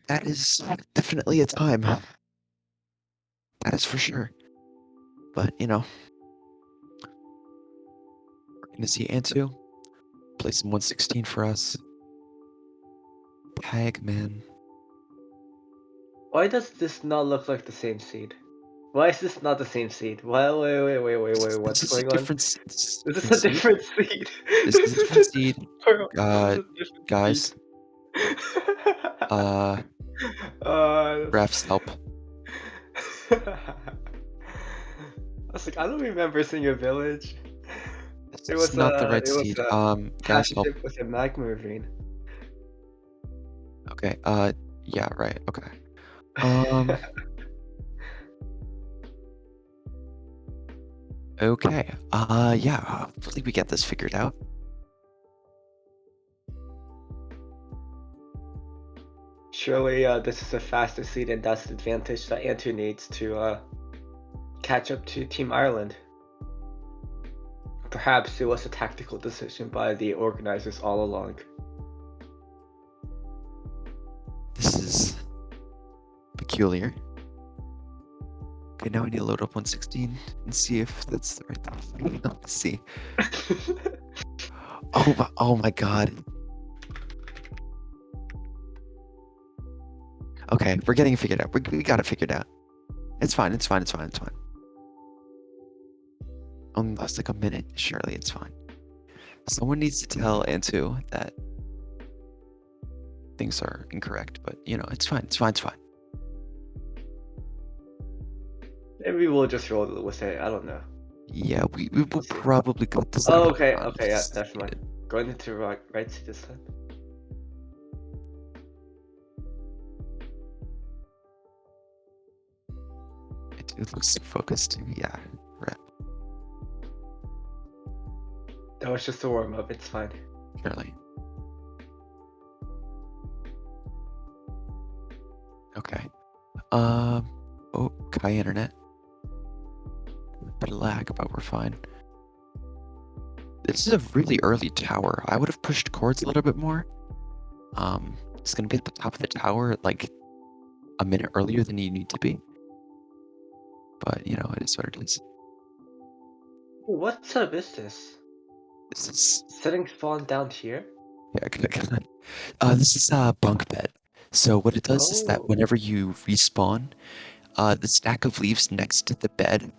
That is definitely a time. That is for sure. But, you know, we're gonna see Antu play some 116 for us. Tag, man. Why does this not look like the same seed? Why is this not the same seed? Wait, This what's is a going on? this is a This is different a seed. different seed. This is a This is different a seed. bro, this is Uh, a different seed. guys, uh, refs help. I was like, I don't remember seeing a village. This is not the right It was seed. a Guys, help. township with a magma ravine. Okay. Yeah, right. Okay. Um. Okay. Yeah. Hopefully we get this figured out. Surely, this is a faster seed, and that's the advantage that Antu needs to catch up to Team Ireland. Perhaps it was a tactical decision by the organizers all along. This is peculiar. Okay, now I need to load up 116 and see if that's the right thing. Let's see. Oh my god. Okay, we're getting it figured out. We got it figured out. It's fine. It's fine. It's fine. It's fine. Only lost like a minute. Surely it's fine. Someone needs to tell Antu that things are incorrect, but you know, it's fine. It's fine. It's fine. Maybe we'll just roll with it. I don't know. Yeah, we will We'll see. probably cut this Oh, out. okay, yeah, never mind. Going into right seed this time. It looks focused. Yeah, right. That was just a warm up. It's fine. Surely. Okay. Oh, Kai internet. A bit of lag, but we're fine. This is a really early tower. I would have pushed chords a little bit more. It's gonna be at the top of the tower like a minute earlier than you need to be. But you know, it is what it is. What setup is this? This is Setting spawn down here? yeah, this is a bunk bed. So what it does is that Oh. whenever you respawn, the stack of leaves next to the bed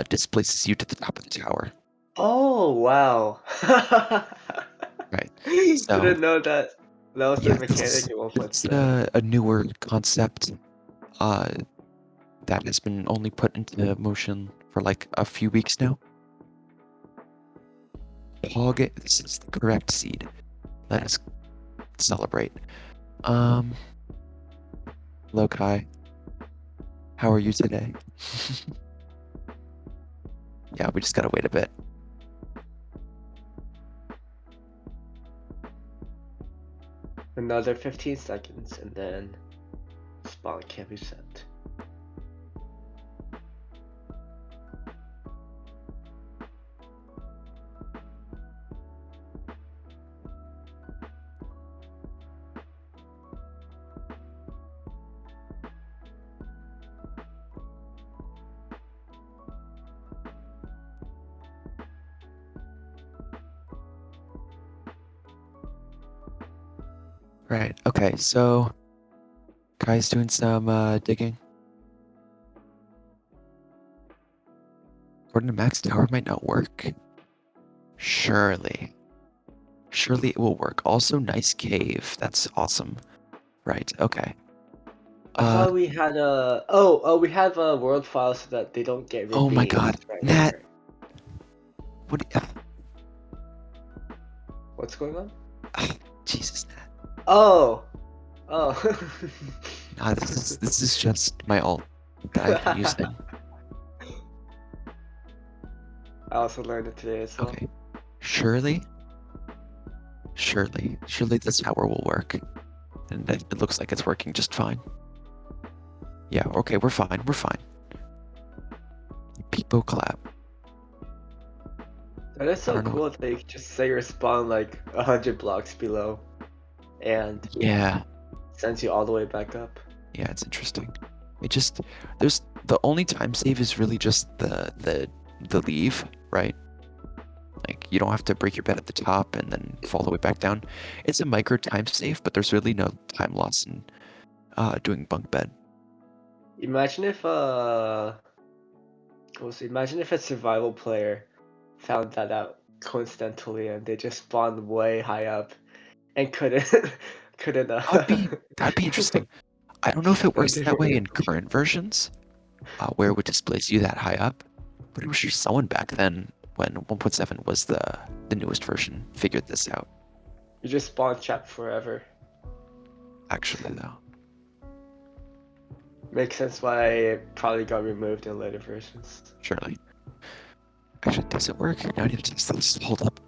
displaces you to the top of the tower. Oh, wow. Right. So Didn't know that that was the yeah, mechanic in this is 1.7. a newer concept uh, that has been only put into motion for like a few weeks now. Hog, this is the correct seed. Let us celebrate. Hello Kai. How are you today? Yeah, we just gotta wait a bit. Another 15 seconds, and then spawn can be set. Right. Okay. So Kai's doing some digging. According to Max, tower might not work. Surely. Surely it will work. Also, nice cave. That's awesome. Right. Okay. I thought we had a we have a world file so that they don't get Oh my God, ravines right Nat. here. What? What's going on? Jesus, Nat. Oh. Nah, this is just my alt that I've been using. I also learned it today as well. Okay. Surely this tower will work. And it looks like it's working just fine. Yeah, okay, we're fine. Peepo clap. That is so don't know cool that you can just say your spawn like 100 blocks below and Yeah, sends you all the way back up. yeah, it's interesting. There's the only time save is really just the leave, right? Like you don't have to break your bed at the top and then fall all the way back down. It's a micro time save, but there's really no time loss in Doing bunk bed. Imagine if imagine if a survival player found that out coincidentally and they just spawned way high up and couldn't couldn't That'd be interesting. I don't know if it they works that didn't way really in current versions, where it would displace you that high up, but I'm sure someone back then, when 1.7 was the newest version, figured this out. you just spawn trapped forever. Actually, though, Makes sense why it probably got removed in later versions. surely. Actually, does it work? Now I need to test this. Hold up.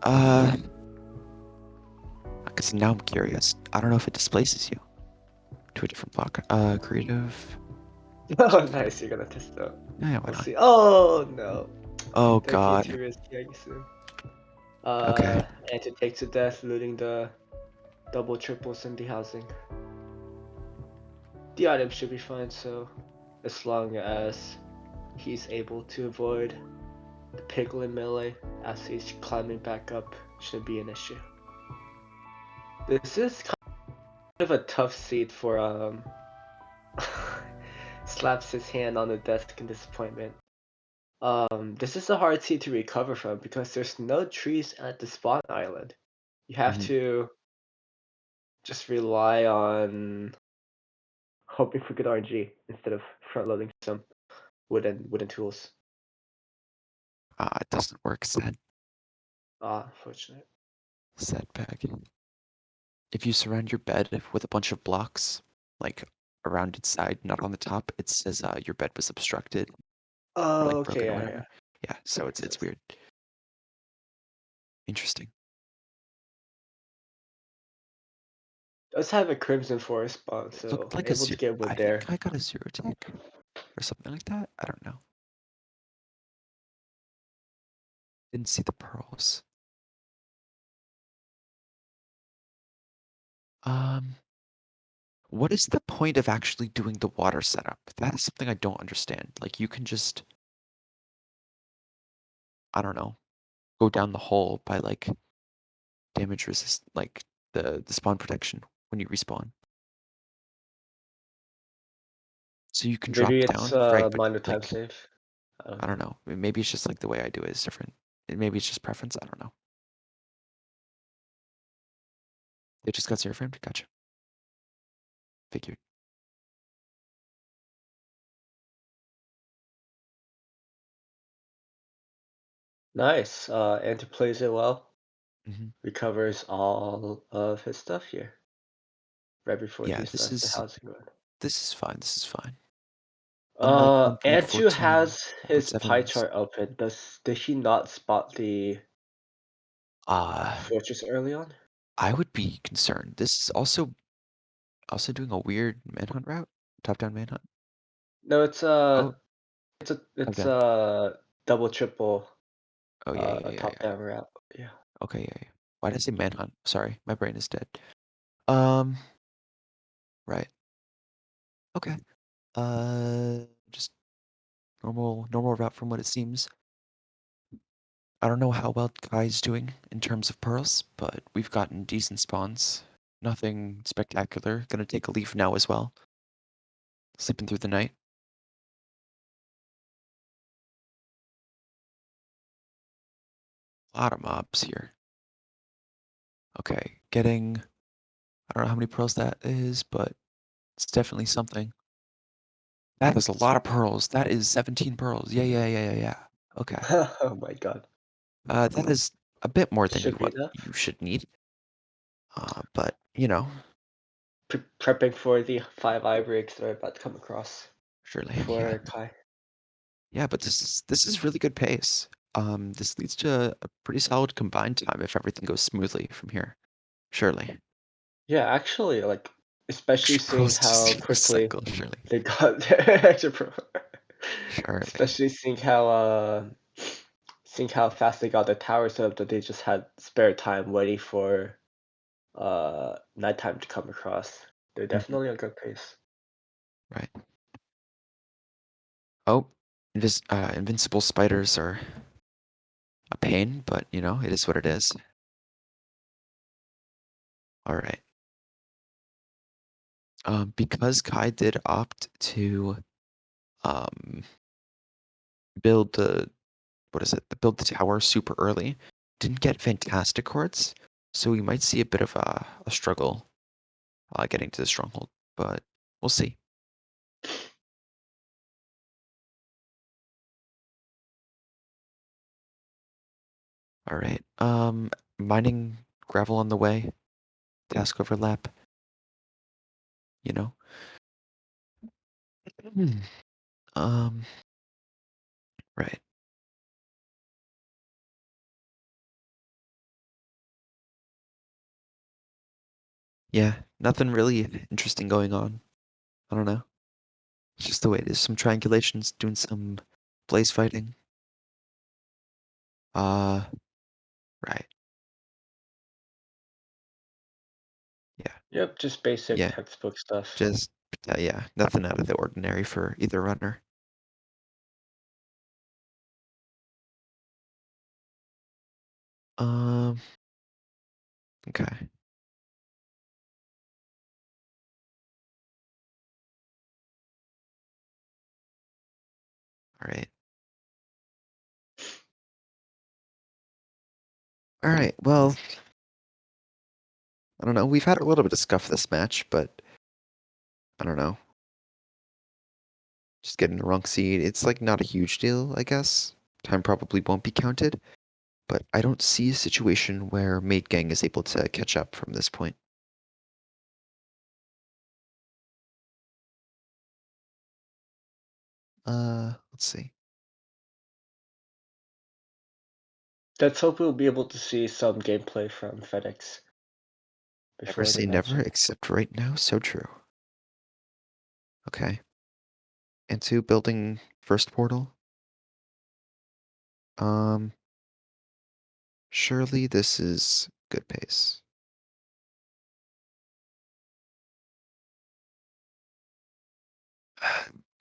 Because now I'm curious. I don't know if it displaces you to a different block. Creative. Oh, nice, you're gonna test it out. Yeah, why We'll not? see. Oh no. Oh Thank you God. to risky soon. Okay. And to take to death, looting the double triples in the housing. The item should be fine, so as long as he's able to avoid the piglin melee as he's climbing back up, shouldn't be an issue. This is kind of a tough seat for slaps his hand on the desk in disappointment. This is a hard seat to recover from because there's no trees at the spawn island. You have Mhm. to just rely on hoping for good RNG instead of front loading some wooden tools. It doesn't work. Sad. Ah, fortunate. Sad pack. If you surround your bed with a bunch of blocks, like around its side, not on the top, it says your bed was obstructed or Oh, like okay, broken or yeah, yeah, whatever. Yeah, that so makes it's sense. weird. Interesting. Does have a Crimson Forest spawn, It so looked like a able to zero. get I wood think there. I got a zero tick or something like that. I don't know. Didn't see the pearls. Um, what is the point of actually doing the water setup? That is something I don't understand. Like you can just, I don't know, go down the hole by like damage resist, like the spawn protection when you respawn. So you can drop Maybe it's down, right? But minor time like, save. I don't I know. don't know. Maybe it's just like the way I do it is different. Maybe it's just preference. I don't know. It just got zero framed. Gotcha. Figured. Nice. Enter plays it well. Hmm. Recovers all of his stuff here right before Yeah, he starts the housing run. this is fine. This is fine. Unlike Antu 1.14, has his pie 1.7 was chart open. Does he not spot the uh fortress early on? I would be concerned. This is also doing a weird manhunt route. Top down manhunt. No, Oh, top it's down. a double triple Oh yeah, yeah, yeah, top yeah. down route. Yeah. Okay, yeah, yeah. Why did I say manhunt? Sorry, my brain is dead. Um, right. Okay. Just normal route from what it seems. I don't know how well Kai's doing in terms of pearls, but we've gotten decent spawns. Nothing spectacular. Gonna take a leaf now as well. Sleeping through the night. A lot of mobs here. Okay, getting, I don't know how many pearls that is, but it's definitely something. That is a lot of pearls. That is 17 pearls. Yeah, yeah, yeah, yeah, yeah. Okay. Oh my god. That is a bit more than Should be what enough. you should need. But you know, Prepping for the 5 eye breaks that are about to come across surely, yeah. for Kai. Yeah, but this is really good pace. This leads to a pretty solid combined time if everything goes smoothly from here. Surely. Yeah, actually, like especially Extra seeing pearls to how zero quickly cycle, surely. they got their extra pro. Surely. Especially seeing how fast they got the tower set up that they just had spare time waiting for nighttime to come across. They're Mhm. definitely a good pace. Right. Oh, invincible spiders are a pain, but you know, it is what it is. All right. Because Kai did opt to um, build the what is it? Build the tower super early. Didn't get fantastic courts, so we might see a bit of a struggle getting to the stronghold, but we'll see. All right. Mining gravel on the way. Task overlap. You know. Hmm. Um. Right. Yeah. Nothing really interesting going on. I don't know. It's just the way it is. Some triangulations, doing some blaze fighting. Uh. Right. Yeah. Yep, just basic Yeah. textbook stuff. Just yeah. Nothing out of the ordinary for either runner. Um. Okay. All right. All right. Well, I don't know. We've had a little bit of scuff this match, but I don't know. Just getting the wrong seed. It's like not a huge deal, I guess. Time probably won't be counted, but I don't see a situation where Maid Gang is able to catch up from this point. Let's see. Let's hope we'll be able to see some gameplay from FedEx Never before the say never, matchup. except right now, so true. Okay. Into building first portal. Um, Surely this is good pace.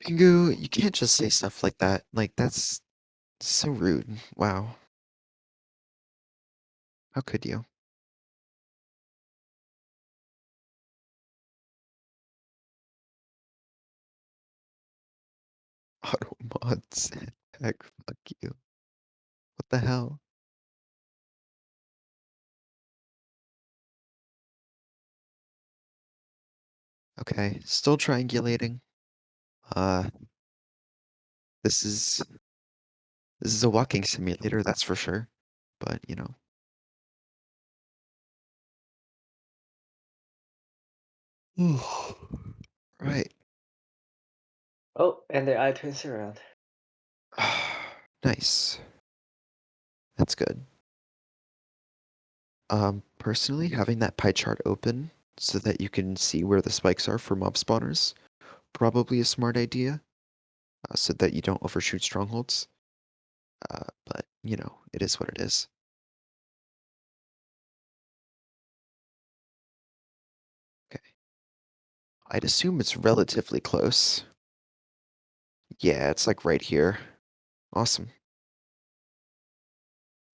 Pingu, you can't just say stuff like that. Like, that's so rude. Wow. How could you? Auto mods. Heck, fuck you. What the hell? Okay, still triangulating. Uh, this is this is a walking simulator, that's for sure. But you know, right. Oh, and the eye turns around. Nice. That's good. Personally, having that pie chart open so that you can see where the spikes are for mob spawners, probably a smart idea, so that you don't overshoot strongholds. But you know, it is what it is. Okay. I'd assume it's relatively close. Yeah, it's like right here. Awesome.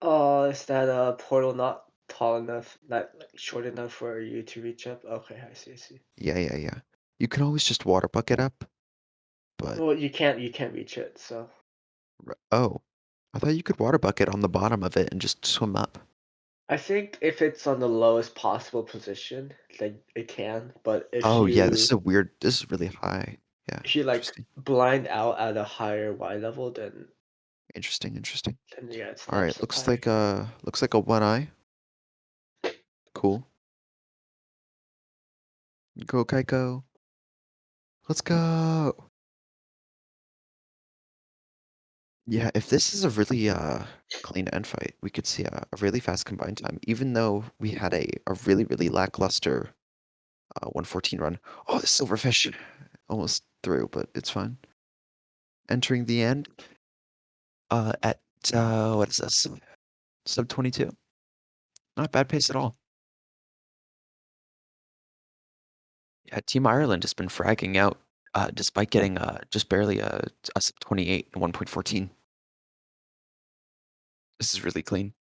Oh, is that portal not tall enough, not like, short enough for you to reach up? Okay, I see, I see. Yeah, yeah, yeah. You can always just water bucket up, but Well, you can't reach it, so oh, I thought you could water bucket on the bottom of it and just swim up. I think if it's on the lowest possible position, then it can. But Oh yeah, this is a weird. This is really high. Yeah, if you like interesting, blind out at a higher Y level, then interesting, interesting. yeah, it's All not right, so high. looks like a one eye. Cool. Go Kaiko. Let's go. Yeah, if this is a really clean end fight, we could see a really fast combine time, even though we had a really lackluster 114 run. Oh, the silverfish almost through, but it's fine. Entering the end at what is this? Sub 22. Not bad pace at all. Yeah, Team Ireland has been fragging out despite getting just barely a sub 28 and 1.14. This is really clean.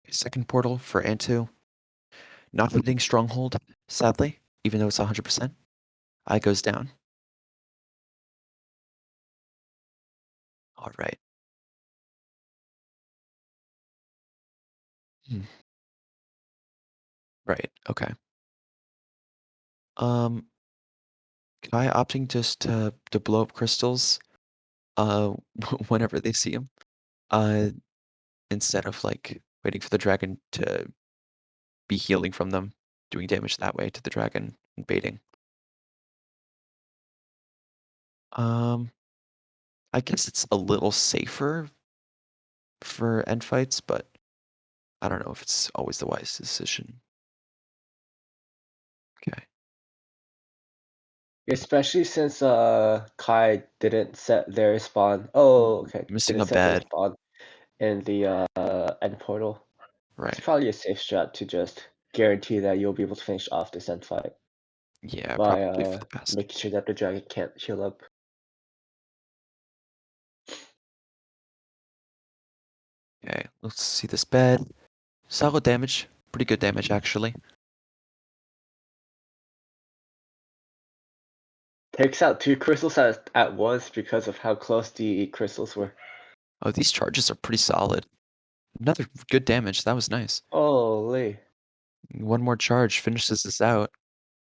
Second portal for Antu. Not hitting stronghold, sadly, even though it's 100%. I goes down. All right. Hmm. Right. Okay. Um, Kai opting just to blow up crystals uh whenever they see him. Uh, instead of like waiting for the dragon to be healing from them, doing damage that way to the dragon and baiting. Um, I guess it's a little safer for end fights, but I don't know if it's always the wise decision. Okay. Especially since Kai didn't set their spawn. Oh, okay. Missing Didn't a set their bed. spawn in the end portal. It's Right. probably a safe strat to just guarantee that you'll be able to finish off this end fight Yeah, by probably for the best. making sure that the dragon can't heal up. Okay, let's see this bed. Solid damage. Pretty good damage, actually. Takes out two crystals at once because of how close the crystals were. Oh, these charges are pretty solid. Another good damage. That was nice. Holy. One more charge finishes this out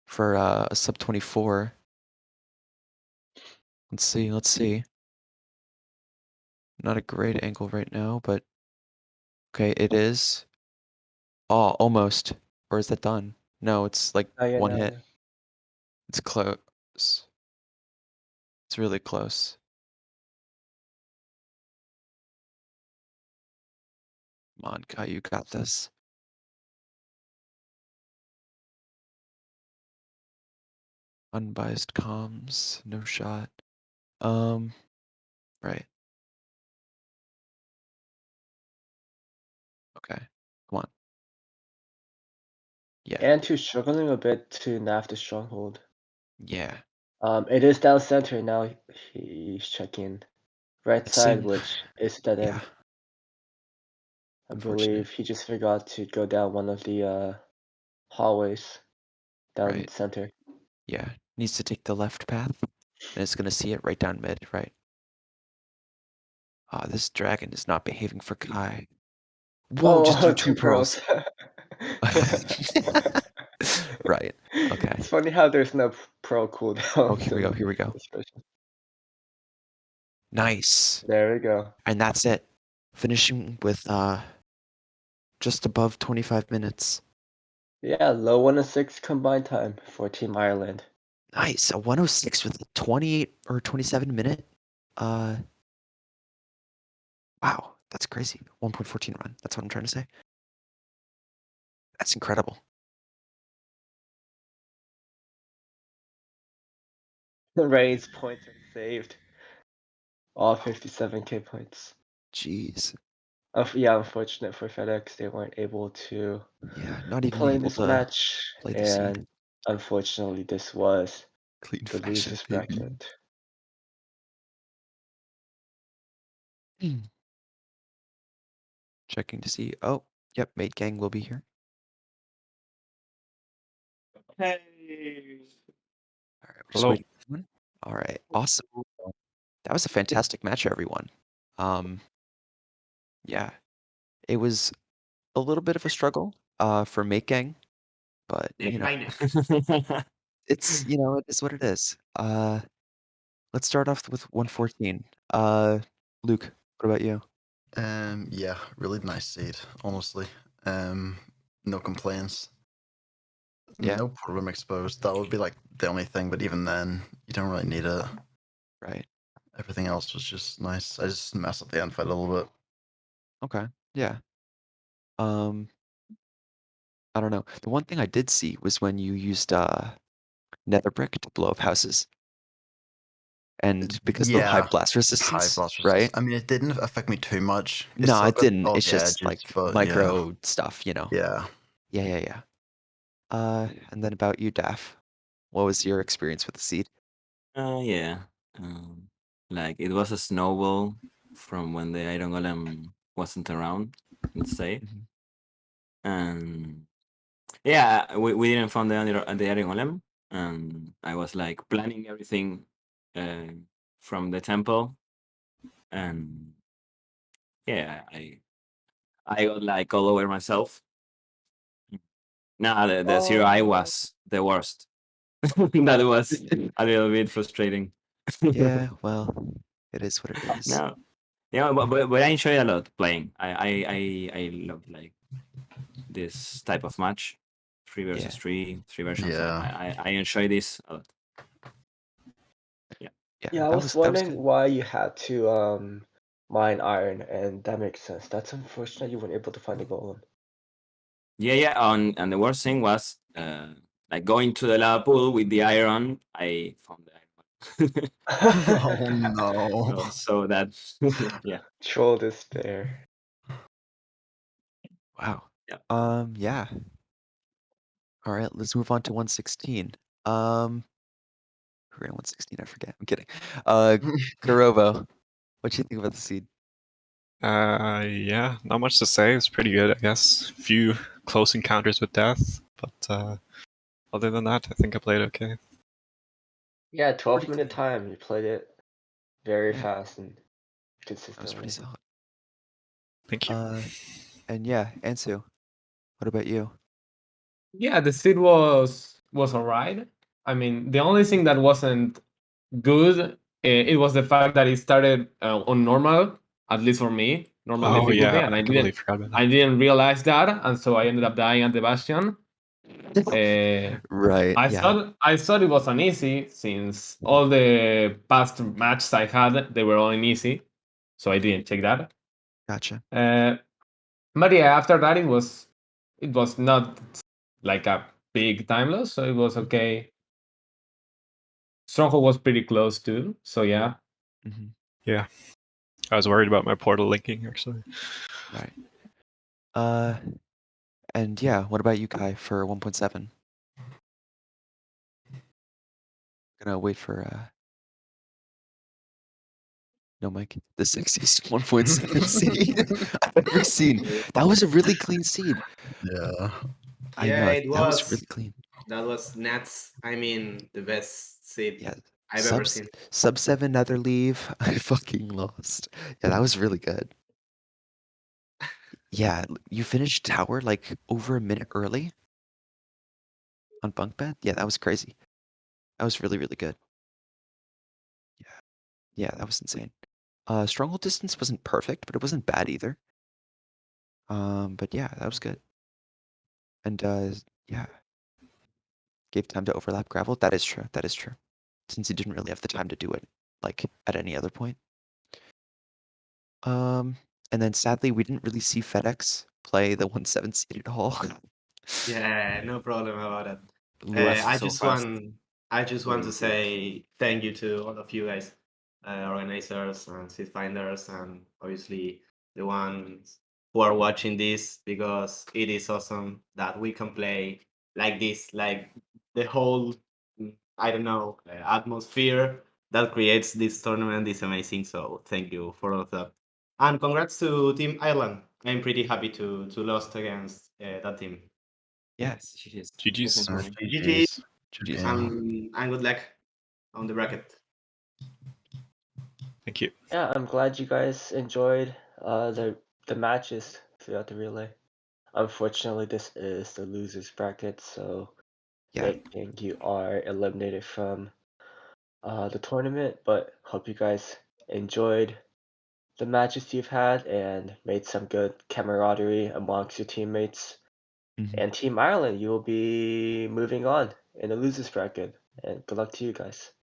for a sub 24. Let's see, let's see. Not a great angle right now, but okay, it is. Oh, almost. Or is that done? No, it's like Oh yeah, one no, hit. yeah. It's close. It's really close. Come on, Kai, you got this. Unbiased comms, no shot. Right. Okay. Come on. Yeah. And who's struggling a bit to nab the stronghold. Yeah. It is down center now. He's checking right It's side, in. which is dead Yeah. end. I Unfortunate. believe he just forgot to go down one of the hallways down Right. center. Yeah. Needs to take the left path. And it's gonna see it right down mid, right? Ah, this dragon is not behaving for Kai. Whoa, just do Oh, two two pearls. pearls. Right. Okay. It's funny how there's no pearl Oh, cooldowns here we go. in Here we go. this version. Nice. There we go. And that's it. Finishing with just above 25 minutes. Yeah, low 106 combined time for Team Ireland. Nice. A 106 with a 28 or 27-minute. Uh, wow. That's crazy. 1.14 run. That's what I'm trying to say. That's incredible. Ray's points are saved. All 57k points. Jeez. Yeah, unfortunate for FedEx, they weren't able to Yeah, not even play able this to match, play the seed. and unfortunately, this was Clean the fashion, losers baby. bracket. Checking to see. Oh, yep, Mate Gang will be here. Hey. All right, we're just Hello. waiting for one. All right, awesome. That was a fantastic match, everyone. Um, yeah, it was a little bit of a struggle for Mate Gang, but Yeah, you know, kinda. it's it is what it is. Let's start off with 114. Luke, what about you? Yeah, really nice seed, honestly. Um, no complaints. Yeah, No problem exposed. That would be like the only thing, but even then, you don't really need it. right. Everything else was just nice. I just messed up the end fight a little bit. Okay. Yeah. Um, I don't know. The one thing I did see was when you used nether brick to blow up houses, and because of the high Yeah, blast high resistance, blast resist. right? I mean, it didn't affect me too much. It No, still it got didn't. all It's the just edges, like but yeah, micro stuff. yeah. Yeah, yeah, yeah. And then about you, Daff. What was your experience with the seed? Yeah. Um, like it was a snowball from when the Iron Golem wasn't around, let's say. Mhm. And Yeah, we didn't find the Iron Golem, and I was like planning everything from the temple, and yeah, I got like all over myself. Nah, the zero eye was the worst. That was a little bit frustrating. Yeah, well, it is what it is. No, yeah, but I enjoy a lot playing. I love like this type of match, 3 versus 3, 3 versions. Yeah. I enjoy this a lot. Yeah, Yeah, I that was was wondering good. why you had to mine iron, and that makes sense. That's unfortunate you weren't able to find a golem. Yeah. And the worst thing was like going to the lava pool with the iron. I found the iron. Oh no. So that yeah. Troll despair. Wow. Yeah. Yeah. All right, let's move on to 116. Who ran 116? I forget. I'm kidding. Kurobo, what you think about the seed? Yeah, not much to say. It's pretty good, I guess. Few close encounters with death, but other than that, I think I played okay. Yeah, Pretty 12-minute clean. time. You played it very Yeah. fast and That was pretty consistently. solid. Thank you. And yeah, Ansu, what about you? Yeah, the seed was alright. I mean, the only thing that wasn't good, it was the fact that it started on normal, at least for me, normal Oh difficulty, yeah, and I completely forgot about that. I didn't realize that, and so I ended up dying at the Bastion. Right. Yeah. I thought it was an easy since all the past matches I had they were all in easy, so I didn't check that. Gotcha. But yeah, after that it was not like a big time loss, so it was okay. Stronghold was pretty close too, so yeah. Hmm. Yeah, I was worried about my portal linking actually. Right. And yeah, what about you, Kai, for 1.7? Gonna wait for no mic. The sexiest 1.7 seed I've ever seen. That was a really clean seed. Yeah. I Yeah, know it that was was. really clean. That was nuts. I mean, the best seed Yeah. I've ever seen. Sub 7 nether leave. I fucking lost. Yeah, that was really good. Yeah, you finished tower like over a minute early on bunk bed. Yeah, that was crazy. That was really, really good. Yeah. Yeah, that was insane. Stronghold distance wasn't perfect, but it wasn't bad either. But yeah, that was good. And yeah, gave time to overlap gravel. That is true. That is true. Since he didn't really have the time to do it like at any other point. And then sadly we didn't really see FedEx play the 1/7 seed at all. Yeah, no problem about that. He was I so just fast. want to say thank you to all of you guys, organizers and seed finders, and obviously the ones who are watching this, because it is awesome that we can play like this, like the whole I don't know atmosphere that creates this tournament is amazing. So thank you for all of that, and congrats to Team Ireland. I'm pretty happy to lost against that team. Yes, she is. GG's. Definitely. GG. GG's. Yeah. And good luck on the bracket. Thank you. Yeah, I'm glad you guys enjoyed the matches throughout the relay. Unfortunately, this is the losers bracket, so Yeah. think you are eliminated from the tournament. But hope you guys enjoyed the matches you've had and made some good camaraderie amongst your teammates. Mhm. And Team Ireland, you will be moving on in the losers bracket. And good luck to you guys.